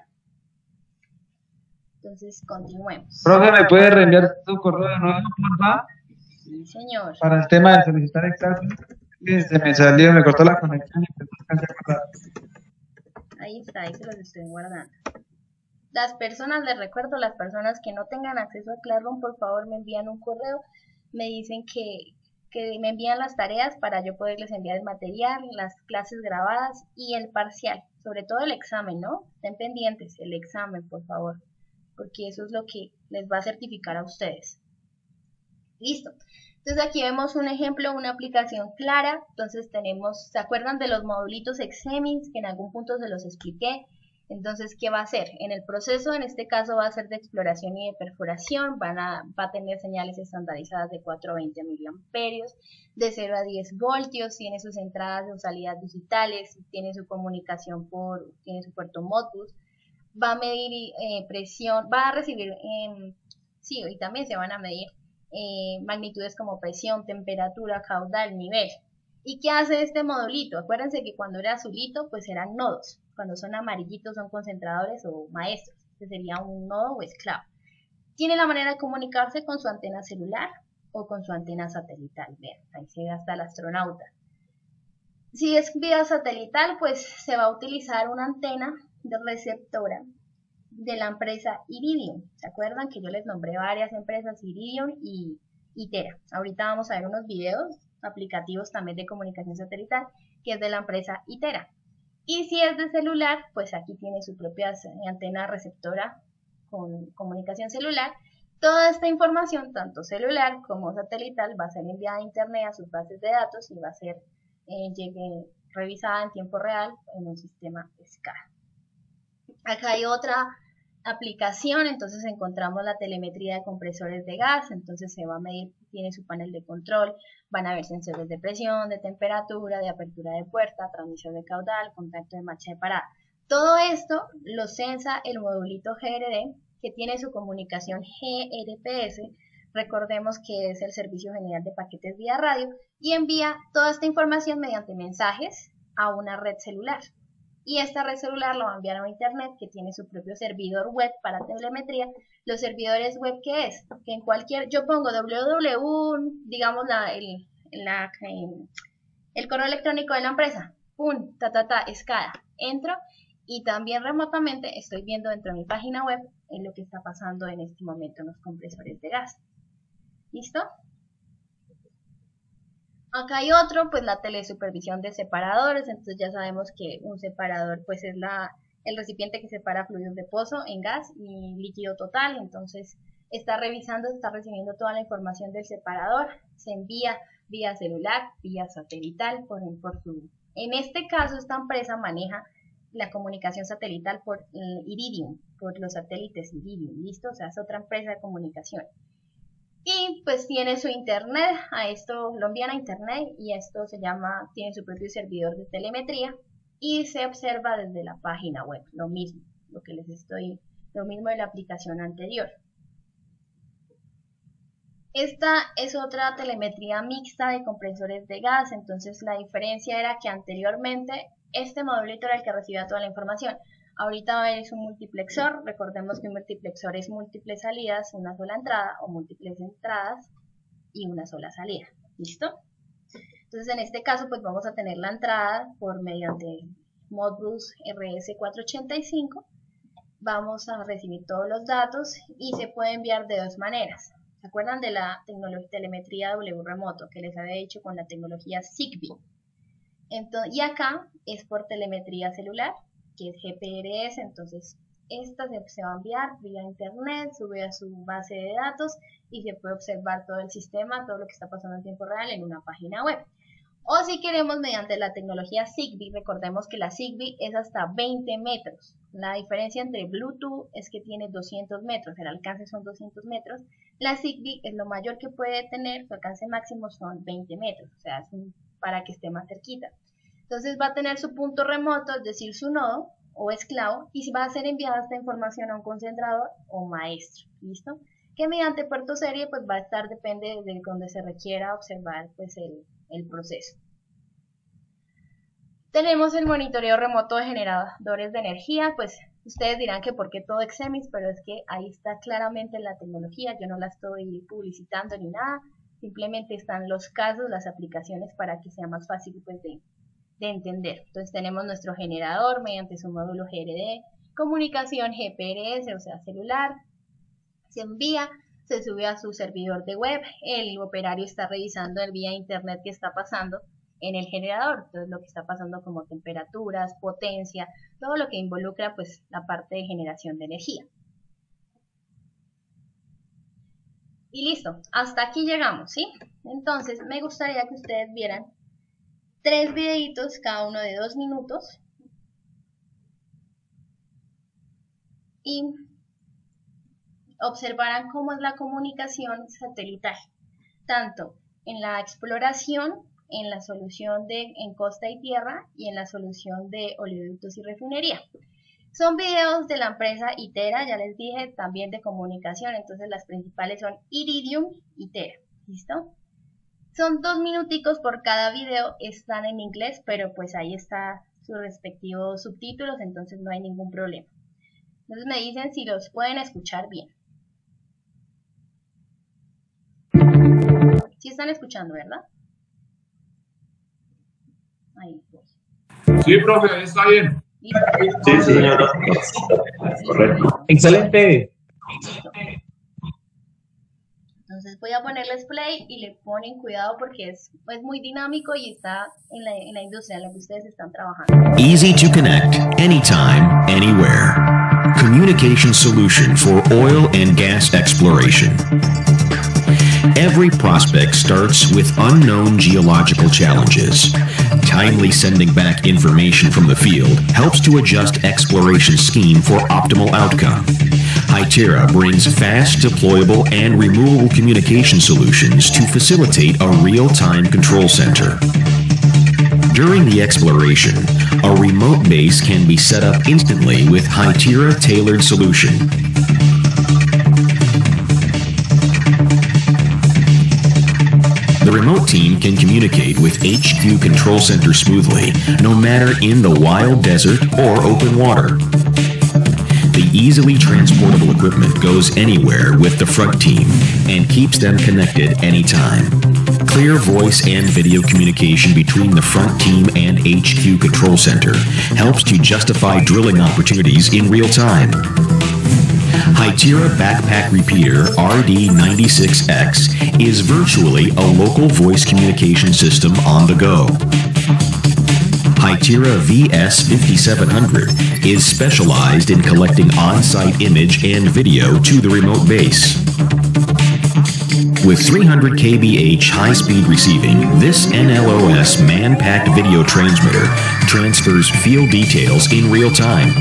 Entonces continuemos. Profe, ¿me puede reenviar tu correo de nuevo, por favor? Sí, señor. Para el tema de solicitar exámenes, se me salió, me cortó la conexión y pues no alcancé a acordar. Ahí está, ahí se los estoy guardando. Las personas, les recuerdo, las personas que no tengan acceso a Classroom, por favor me envían un correo, me dicen que me envían las tareas para yo poderles enviar el material, las clases grabadas y el parcial, sobre todo el examen, ¿no? Estén pendientes, el examen, por favor, porque eso es lo que les va a certificar a ustedes. Listo. Entonces aquí vemos un ejemplo, una aplicación clara. Entonces tenemos, ¿se acuerdan de los modulitos Exemis que en algún punto se los expliqué? Entonces, ¿qué va a hacer? En el proceso, en este caso, va a ser de exploración y de perforación. Va a tener señales estandarizadas de 420 miliamperios, de 0 a 10 voltios, tiene sus entradas o salidas digitales, tiene su comunicación tiene su puerto Modbus, va a medir presión, va a recibir, sí, y también se van a medir magnitudes como presión, temperatura, caudal, nivel. ¿Y qué hace este modulito? Acuérdense que cuando era azulito, pues eran nodos. Cuando son amarillitos son concentradores o maestros. Este sería un nodo o esclavo. Tiene la manera de comunicarse con su antena celular o con su antena satelital. Vean, ahí se ve hasta el astronauta. Si es vía satelital, pues se va a utilizar una antena de receptora de la empresa Iridium. ¿Se acuerdan que yo les nombré varias empresas, Iridium y Itera? Ahorita vamos a ver unos videos aplicativos también de comunicación satelital, que es de la empresa Itera. Y si es de celular, pues aquí tiene su propia antena receptora con comunicación celular. Toda esta información, tanto celular como satelital, va a ser enviada a internet a sus bases de datos y va a ser revisada en tiempo real en un sistema SCADA. Acá hay otra aplicación, entonces encontramos la telemetría de compresores de gas, entonces se va a medir, tiene su panel de control, van a haber sensores de presión, de temperatura, de apertura de puerta, transmisión de caudal, contacto de marcha de parada. Todo esto lo sensa el modulito GRD, que tiene su comunicación GRPS, recordemos que es el Servicio General de Paquetes vía radio, y envía toda esta información mediante mensajes a una red celular. Y esta red celular lo va a enviar a internet, que tiene su propio servidor web para telemetría. Los servidores web, ¿qué es? Que en cualquier, yo pongo www, digamos el correo electrónico de la empresa, pum, SCADA, entro y también remotamente estoy viendo dentro de mi página web en lo que está pasando en este momento en los compresores de gas. ¿Listo? Acá hay otro, pues la telesupervisión de separadores, entonces ya sabemos que un separador pues es el recipiente que separa fluidos de pozo en gas y líquido total, entonces está revisando, está recibiendo toda la información del separador, se envía vía celular, vía satelital, en este caso esta empresa maneja la comunicación satelital por Iridium, por los satélites Iridium, ¿listo? O sea, es otra empresa de comunicación. Y pues tiene su internet, a esto lo envían a internet y esto tiene su propio servidor de telemetría y se observa desde la página web, lo mismo de la aplicación anterior. Esta es otra telemetría mixta de compresores de gas, entonces la diferencia era que anteriormente este modulito era el que recibía toda la información. Ahorita es un multiplexor, recordemos que un multiplexor es múltiples salidas, una sola entrada, o múltiples entradas y una sola salida. ¿Listo? Entonces en este caso pues vamos a tener la entrada mediante Modbus RS485, vamos a recibir todos los datos y se puede enviar de dos maneras. ¿Se acuerdan de la telemetría W remoto que les había dicho con la tecnología Zigbee? Entonces, y acá es por telemetría celular, que es GPRS, entonces esta se va a enviar vía internet, sube a su base de datos y se puede observar todo el sistema, todo lo que está pasando en tiempo real en una página web. O si queremos mediante la tecnología Zigbee, recordemos que la Zigbee es hasta 20 metros. La diferencia entre Bluetooth es que tiene 200 metros, el alcance son 200 metros. La Zigbee es lo mayor que puede tener, su alcance máximo son 20 metros, o sea, para que esté más cerquita. Entonces va a tener su punto remoto, es decir, su nodo o esclavo, y va a ser enviada esta información a un concentrador o maestro, ¿listo? Que mediante puerto serie pues va a estar, depende de donde se requiera observar pues el proceso. Tenemos el monitoreo remoto de generadores de energía, pues ustedes dirán que por qué todo Exemis, pero es que ahí está claramente la tecnología, yo no la estoy publicitando ni nada, simplemente están los casos, las aplicaciones para que sea más fácil pues de entender. Entonces tenemos nuestro generador mediante su módulo GRD, comunicación GPRS, o sea celular, se envía, se sube a su servidor de web, el operario está revisando el vía internet que está pasando en el generador, entonces lo que está pasando como temperaturas, potencia, todo lo que involucra pues la parte de generación de energía. Y listo, hasta aquí llegamos, ¿sí? Entonces me gustaría que ustedes vieran 3 videitos, cada uno de 2 minutos, y observarán cómo es la comunicación satelital, tanto en la exploración, en la solución en costa y tierra y en la solución de oleoductos y refinería. Son videos de la empresa Itera, ya les dije, también de comunicación, entonces las principales son Iridium y Itera, ¿listo? Son 2 minuticos por cada video, están en inglés, pero pues ahí está sus respectivos subtítulos, entonces no hay ningún problema. Entonces me dicen si los pueden escuchar bien. Sí están escuchando, ¿verdad? Ahí voy. Sí, profe, ahí está bien. Sí, señora. Correcto. Excelente. Entonces voy a ponerles play y le ponen cuidado porque es muy dinámico y está en la industria en la que ustedes están trabajando. Easy to connect, anytime, anywhere. Communication solution for oil and gas exploration. Every prospect starts with unknown geological challenges. Timely sending back information from the field helps to adjust exploration scheme for optimal outcome. Hytera brings fast, deployable, and removable communication solutions to facilitate a real-time control center. During the exploration, a remote base can be set up instantly with Hytera tailored solution. The remote team can communicate with HQ Control Center smoothly, no matter in the wild desert or open water. The easily transportable equipment goes anywhere with the front team and keeps them connected anytime. Clear voice and video communication between the front team and HQ Control Center helps to justify drilling opportunities in real time. Hytera Backpack Repeater RD96X is virtually a local voice communication system on the go. Hytera VS5700 is specialized in collecting on-site image and video to the remote base. With 300 kbh high-speed receiving, this NLOS man-packed video transmitter transfers field details in real time.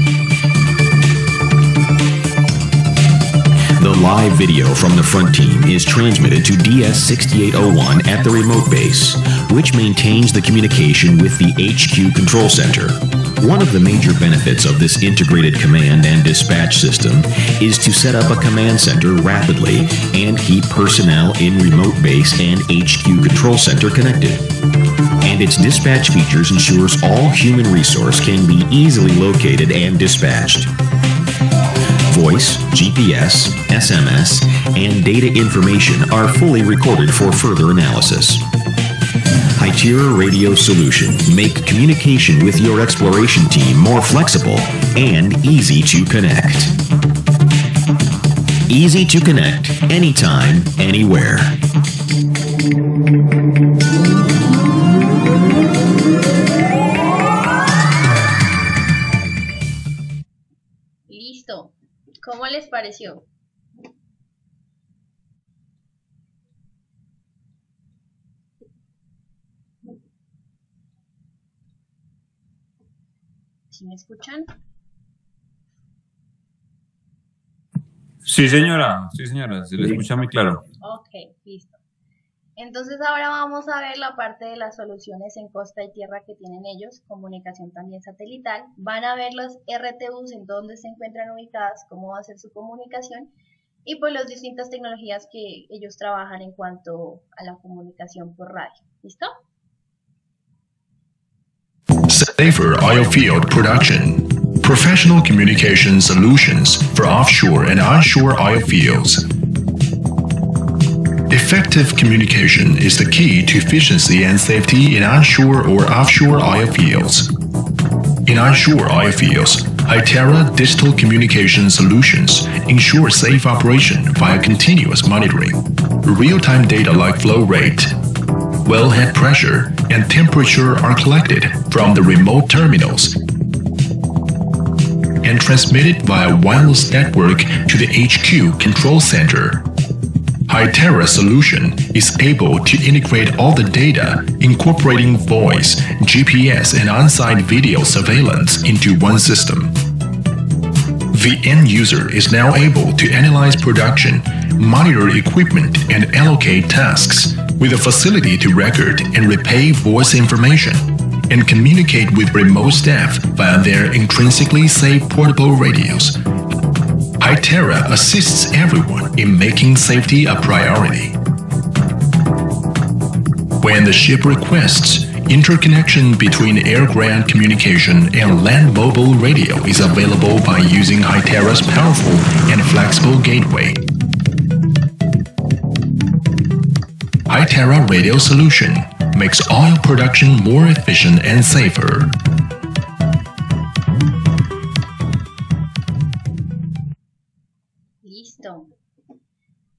The live video from the front team is transmitted to DS6801 at the remote base, which maintains the communication with the HQ control center. One of the major benefits of this integrated command and dispatch system is to set up a command center rapidly and keep personnel in remote base and HQ control center connected. And its dispatch features ensures all human resource can be easily located and dispatched. Voice, GPS, SMS, and data information are fully recorded for further analysis. Hytera Radio Solution make communication with your exploration team more flexible and easy to connect. Easy to connect, anytime, anywhere. Listo. ¿Cómo les pareció? ¿Sí me escuchan? Sí, señora, se le escucha muy claro. Ok, listo. Entonces ahora vamos a ver la parte de las soluciones en costa y tierra que tienen ellos, comunicación también satelital. Van a ver los RTUs en dónde se encuentran ubicadas, cómo va a ser su comunicación y pues las distintas tecnologías que ellos trabajan en cuanto a la comunicación por radio. ¿Listo? Safer oilfield production. Professional communication solutions for offshore and onshore oil fields. Effective communication is the key to efficiency and safety in onshore or offshore oil fields. In onshore oil fields, Hytera Digital Communication Solutions ensure safe operation via continuous monitoring. Real-time data like flow rate, wellhead pressure, and temperature are collected from the remote terminals and transmitted via wireless network to the HQ control center. Hytera solution is able to integrate all the data, incorporating voice, GPS, and on-site video surveillance into one system. The end user is now able to analyze production, monitor equipment, and allocate tasks, with a facility to record and replay voice information, and communicate with remote staff via their intrinsically safe portable radios. Hytera assists everyone in making safety a priority. When the ship requests, interconnection between air-ground communication and land mobile radio is available by using Hytera's powerful and flexible gateway. Hytera Radio Solution makes oil production more efficient and safer. Listo.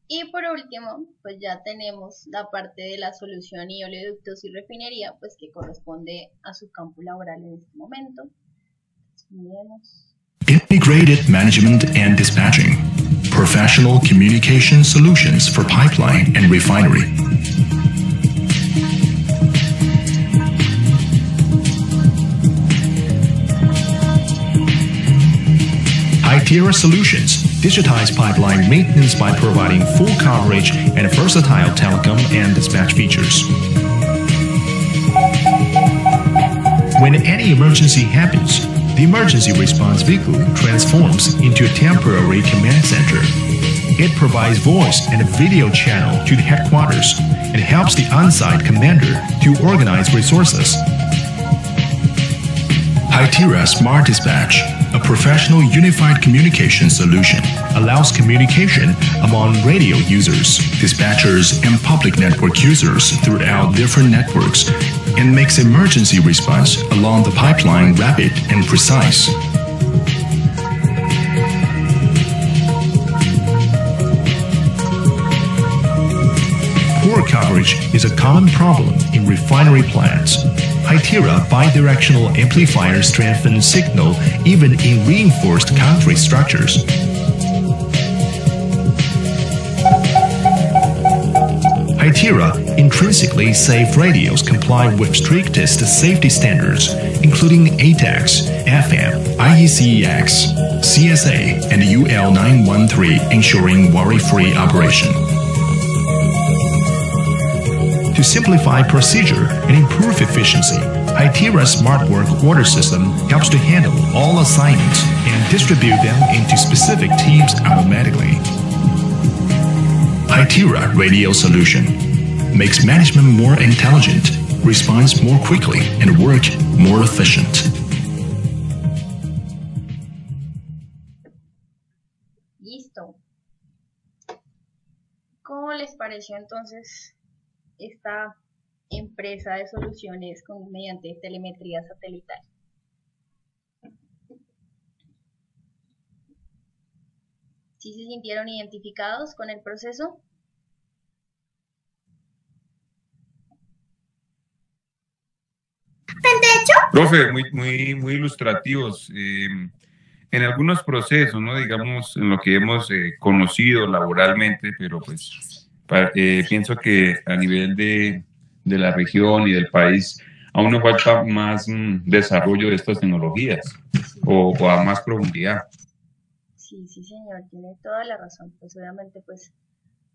Y por último, pues ya tenemos la parte de la solución y oleoductos y refinería, pues que corresponde a su campo laboral en este momento. Miremos. Integrated Management and Dispatching. Professional Communication Solutions for Pipeline and Refinery. Hytera Solutions digitize pipeline maintenance by providing full coverage and versatile telecom and dispatch features. When any emergency happens, the emergency response vehicle transforms into a temporary command center. It provides voice and a video channel to the headquarters and helps the on-site commander to organize resources. Hytera Smart Dispatch, a professional unified communication solution, allows communication among radio users, dispatchers, and public network users throughout different networks, and makes emergency response along the pipeline rapid and precise. Poor coverage is a common problem in refinery plants. Hytera bidirectional amplifiers strengthen signal even in reinforced concrete structures. Hytera intrinsically safe radios comply with strictest safety standards, including ATEX, FM, IEC-X. CSA, and UL 913, ensuring worry-free operation. To simplify procedure and improve efficiency, Hytera Smart Work Order System helps to handle all assignments and distribute them into specific teams automatically. Hytera Radio Solution makes management more intelligent, responds more quickly, and work more efficient. Listo. ¿Cómo les pareció entonces esta empresa de soluciones mediante telemetría satelital? ¿Sí se sintieron identificados con el proceso? Profe, muy ilustrativos. En algunos procesos, ¿no? Digamos, en lo que hemos conocido laboralmente, pero pues pienso que a nivel de la región y del país aún nos falta más desarrollo de estas tecnologías o a más profundidad. Sí, sí, señor, tiene toda la razón. Pues obviamente pues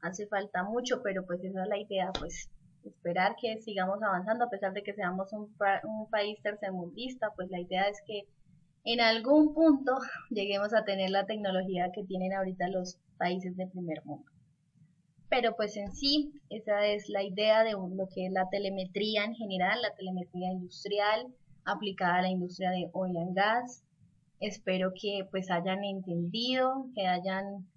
hace falta mucho, pero pues esa es la idea, pues esperar que sigamos avanzando a pesar de que seamos un país tercermundista, pues la idea es que en algún punto lleguemos a tener la tecnología que tienen ahorita los países de primer mundo. Pero pues en sí, esa es la idea de lo que es la telemetría en general, la telemetría industrial aplicada a la industria de oil and gas. Espero que pues hayan entendido, que hayan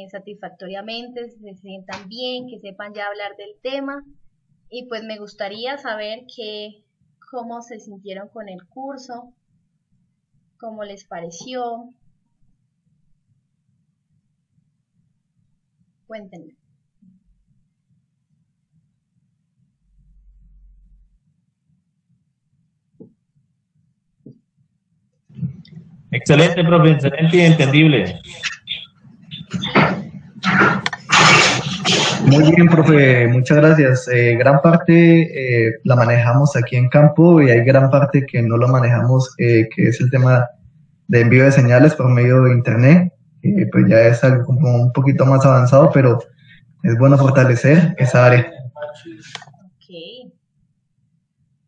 satisfactoriamente, se sientan bien, que sepan ya hablar del tema. Y pues me gustaría saber cómo se sintieron con el curso, cómo les pareció. Cuéntenme. Excelente, profe, excelente y entendible. Muy bien, profe, muchas gracias. Gran parte la manejamos aquí en campo y hay gran parte que no lo manejamos, que es el tema de envío de señales por medio de internet. Pues ya es algo como un poquito más avanzado, pero es bueno fortalecer esa área. Ok.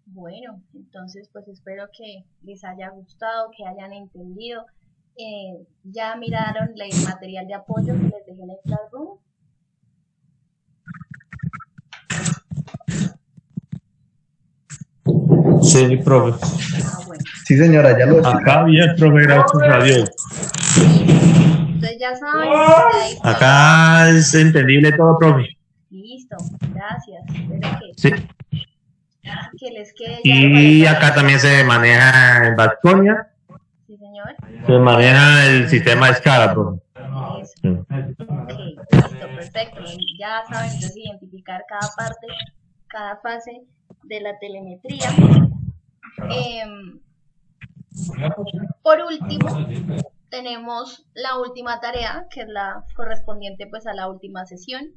Bueno, entonces pues espero que les haya gustado, que hayan entendido. ¿Ya miraron el material de apoyo que les dejé en el Classroom? Sí, profe. Bueno. Sí, señora, ya lo Acá bien, profe, gracias a Dios. Ustedes ya saben. Acá es entendible todo, profe. Listo, gracias. Espero Sí. que les quede ya. Y acá también se maneja en Vasconia. Sí, señor. Se maneja el sistema de escala, profe. Eso. Ok, listo, perfecto. Ya saben entonces identificar cada parte, cada fase de la telemetría. Por último, tenemos la última tarea, que es la correspondiente pues a la última sesión.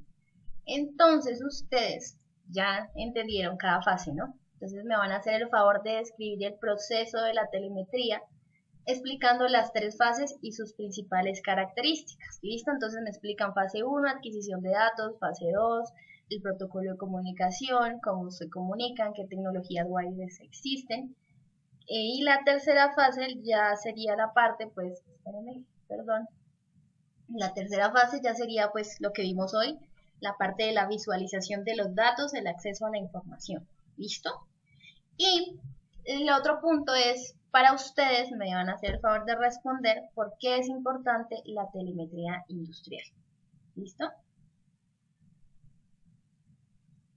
Entonces ustedes ya entendieron cada fase, ¿no? Entonces me van a hacer el favor de describir el proceso de la telemetría, explicando las tres fases y sus principales características. ¿Listo? Entonces me explican fase 1, adquisición de datos, fase 2, el protocolo de comunicación, cómo se comunican, qué tecnologías wireless existen. Y la tercera fase ya sería la parte, pues, espérenme, perdón. La tercera fase ya sería pues lo que vimos hoy, la parte de la visualización de los datos, el acceso a la información. ¿Listo? Y el otro punto es, para ustedes me van a hacer el favor de responder por qué es importante la telemetría industrial. ¿Listo?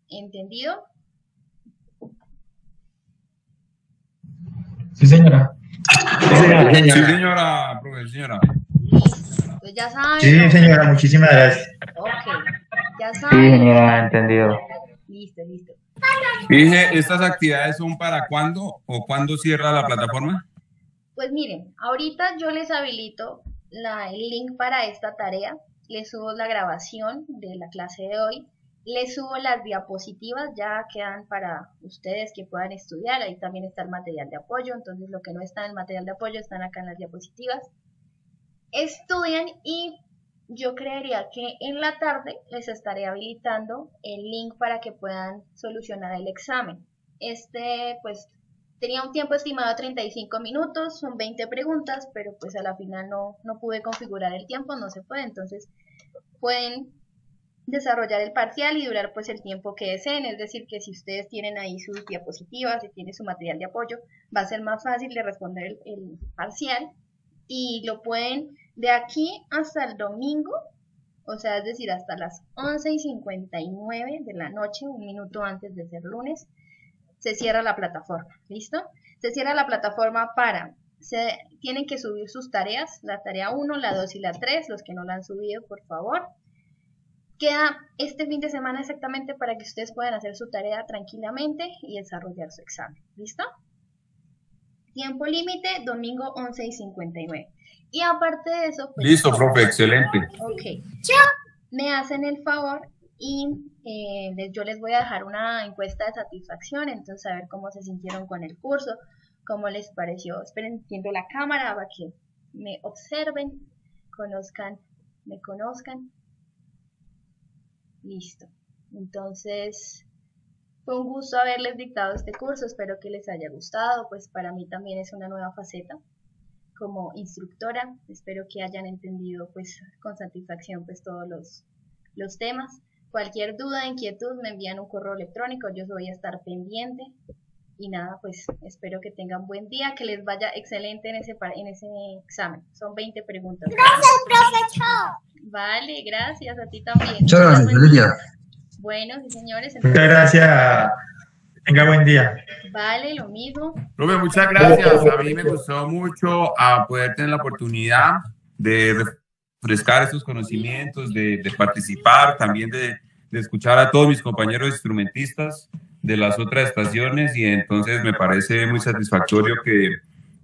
¿Entendido? Sí, señora. Sí, señora, profe, señora. Listo. Pues ya saben. Sí, señora, muchísimas gracias. Ok. Ya saben. Sí, señora, entendido. Listo, listo. Dije, ¿estas actividades son para cuándo o cuándo cierra la plataforma? Pues miren, ahorita yo les habilito el link para esta tarea, les subo la grabación de la clase de hoy, les subo las diapositivas, ya quedan para ustedes que puedan estudiar, ahí también está el material de apoyo, entonces lo que no está en el material de apoyo están acá en las diapositivas. estudian y yo creería que en la tarde les estaré habilitando el link para que puedan solucionar el examen. Pues tenía un tiempo estimado de 35 minutos, son 20 preguntas, pero pues a la final no pude configurar el tiempo, no se puede, entonces pueden desarrollar el parcial y durar pues el tiempo que deseen, es decir que si ustedes tienen ahí sus diapositivas, si tienen su material de apoyo, va a ser más fácil de responder el parcial y lo pueden de aquí hasta el domingo, o sea, es decir, hasta las 11:59 de la noche, un minuto antes de ser lunes, se cierra la plataforma, ¿listo? Se cierra la plataforma tienen que subir sus tareas, la tarea 1, la 2 y la 3, los que no la han subido, por favor. Queda este fin de semana exactamente para que ustedes puedan hacer su tarea tranquilamente y desarrollar su examen, ¿listo? Tiempo límite, domingo 11:59. Y aparte de eso... Pues, listo, profe, excelente. Ok. Me hacen el favor y yo les voy a dejar una encuesta de satisfacción, entonces a ver cómo se sintieron con el curso, cómo les pareció. Esperen, enciendo la cámara para que me observen, me conozcan. Listo. Entonces, fue un gusto haberles dictado este curso, espero que les haya gustado, pues para mí también es una nueva faceta como instructora, espero que hayan entendido pues con satisfacción pues todos los temas. Cualquier duda, inquietud, me envían un correo electrónico, yo voy a estar pendiente. Y nada, pues espero que tengan buen día, que les vaya excelente en ese examen. Son 20 preguntas. Gracias, profesor. Vale, gracias a ti también. Muchas gracias, feliz día. Bueno, sí, señores. Muchas gracias. Tenga buen día. Vale, lo mismo. Profe, muchas gracias. A mí me gustó mucho poder tener la oportunidad de refrescar estos conocimientos, de participar, también de escuchar a todos mis compañeros instrumentistas de las otras estaciones, y entonces me parece muy satisfactorio que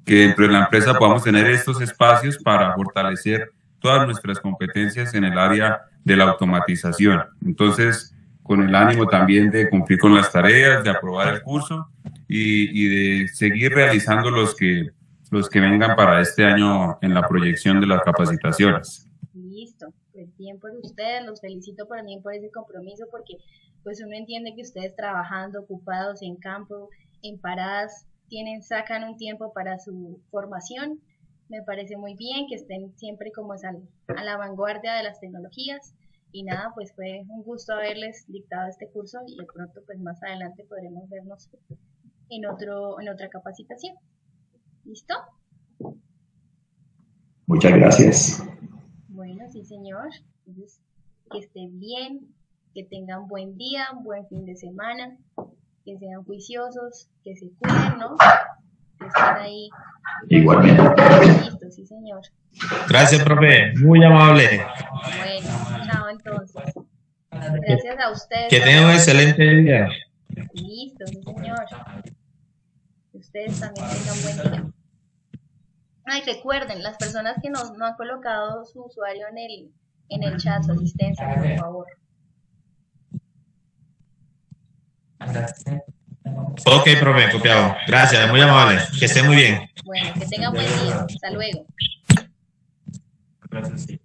dentro de la empresa podamos tener estos espacios para fortalecer todas nuestras competencias en el área de la automatización. Entonces, con el ánimo también de cumplir con las tareas, de aprobar el curso y de seguir realizando los que vengan para este año en la proyección de las capacitaciones. Listo, pues bien por ustedes, los felicito también por ese compromiso, porque pues uno entiende que ustedes trabajando, ocupados en campo, en paradas, sacan un tiempo para su formación. Me parece muy bien que estén siempre como a la vanguardia de las tecnologías. Y nada, pues fue un gusto haberles dictado este curso y de pronto pues más adelante podremos vernos en otra capacitación. ¿Listo? Muchas gracias. Bueno, sí señor. Entonces, que estén bien, que tengan buen día, un buen fin de semana, que sean juiciosos, que se cuiden, ¿no? Que estén ahí. Igualmente. Listo, sí señor. Gracias, profe. Muy amable. Bueno, chao entonces. Gracias a ustedes. Que tengan un excelente día. Listo, sí señor. Ustedes también tengan buen día. Ay, recuerden, las personas que no han colocado su usuario en el chat, su asistencia, por favor. Ok, profe, copiado. Gracias, muy amable. Que esté muy bien. Bueno, que tengan buen día. Hasta luego. Gracias.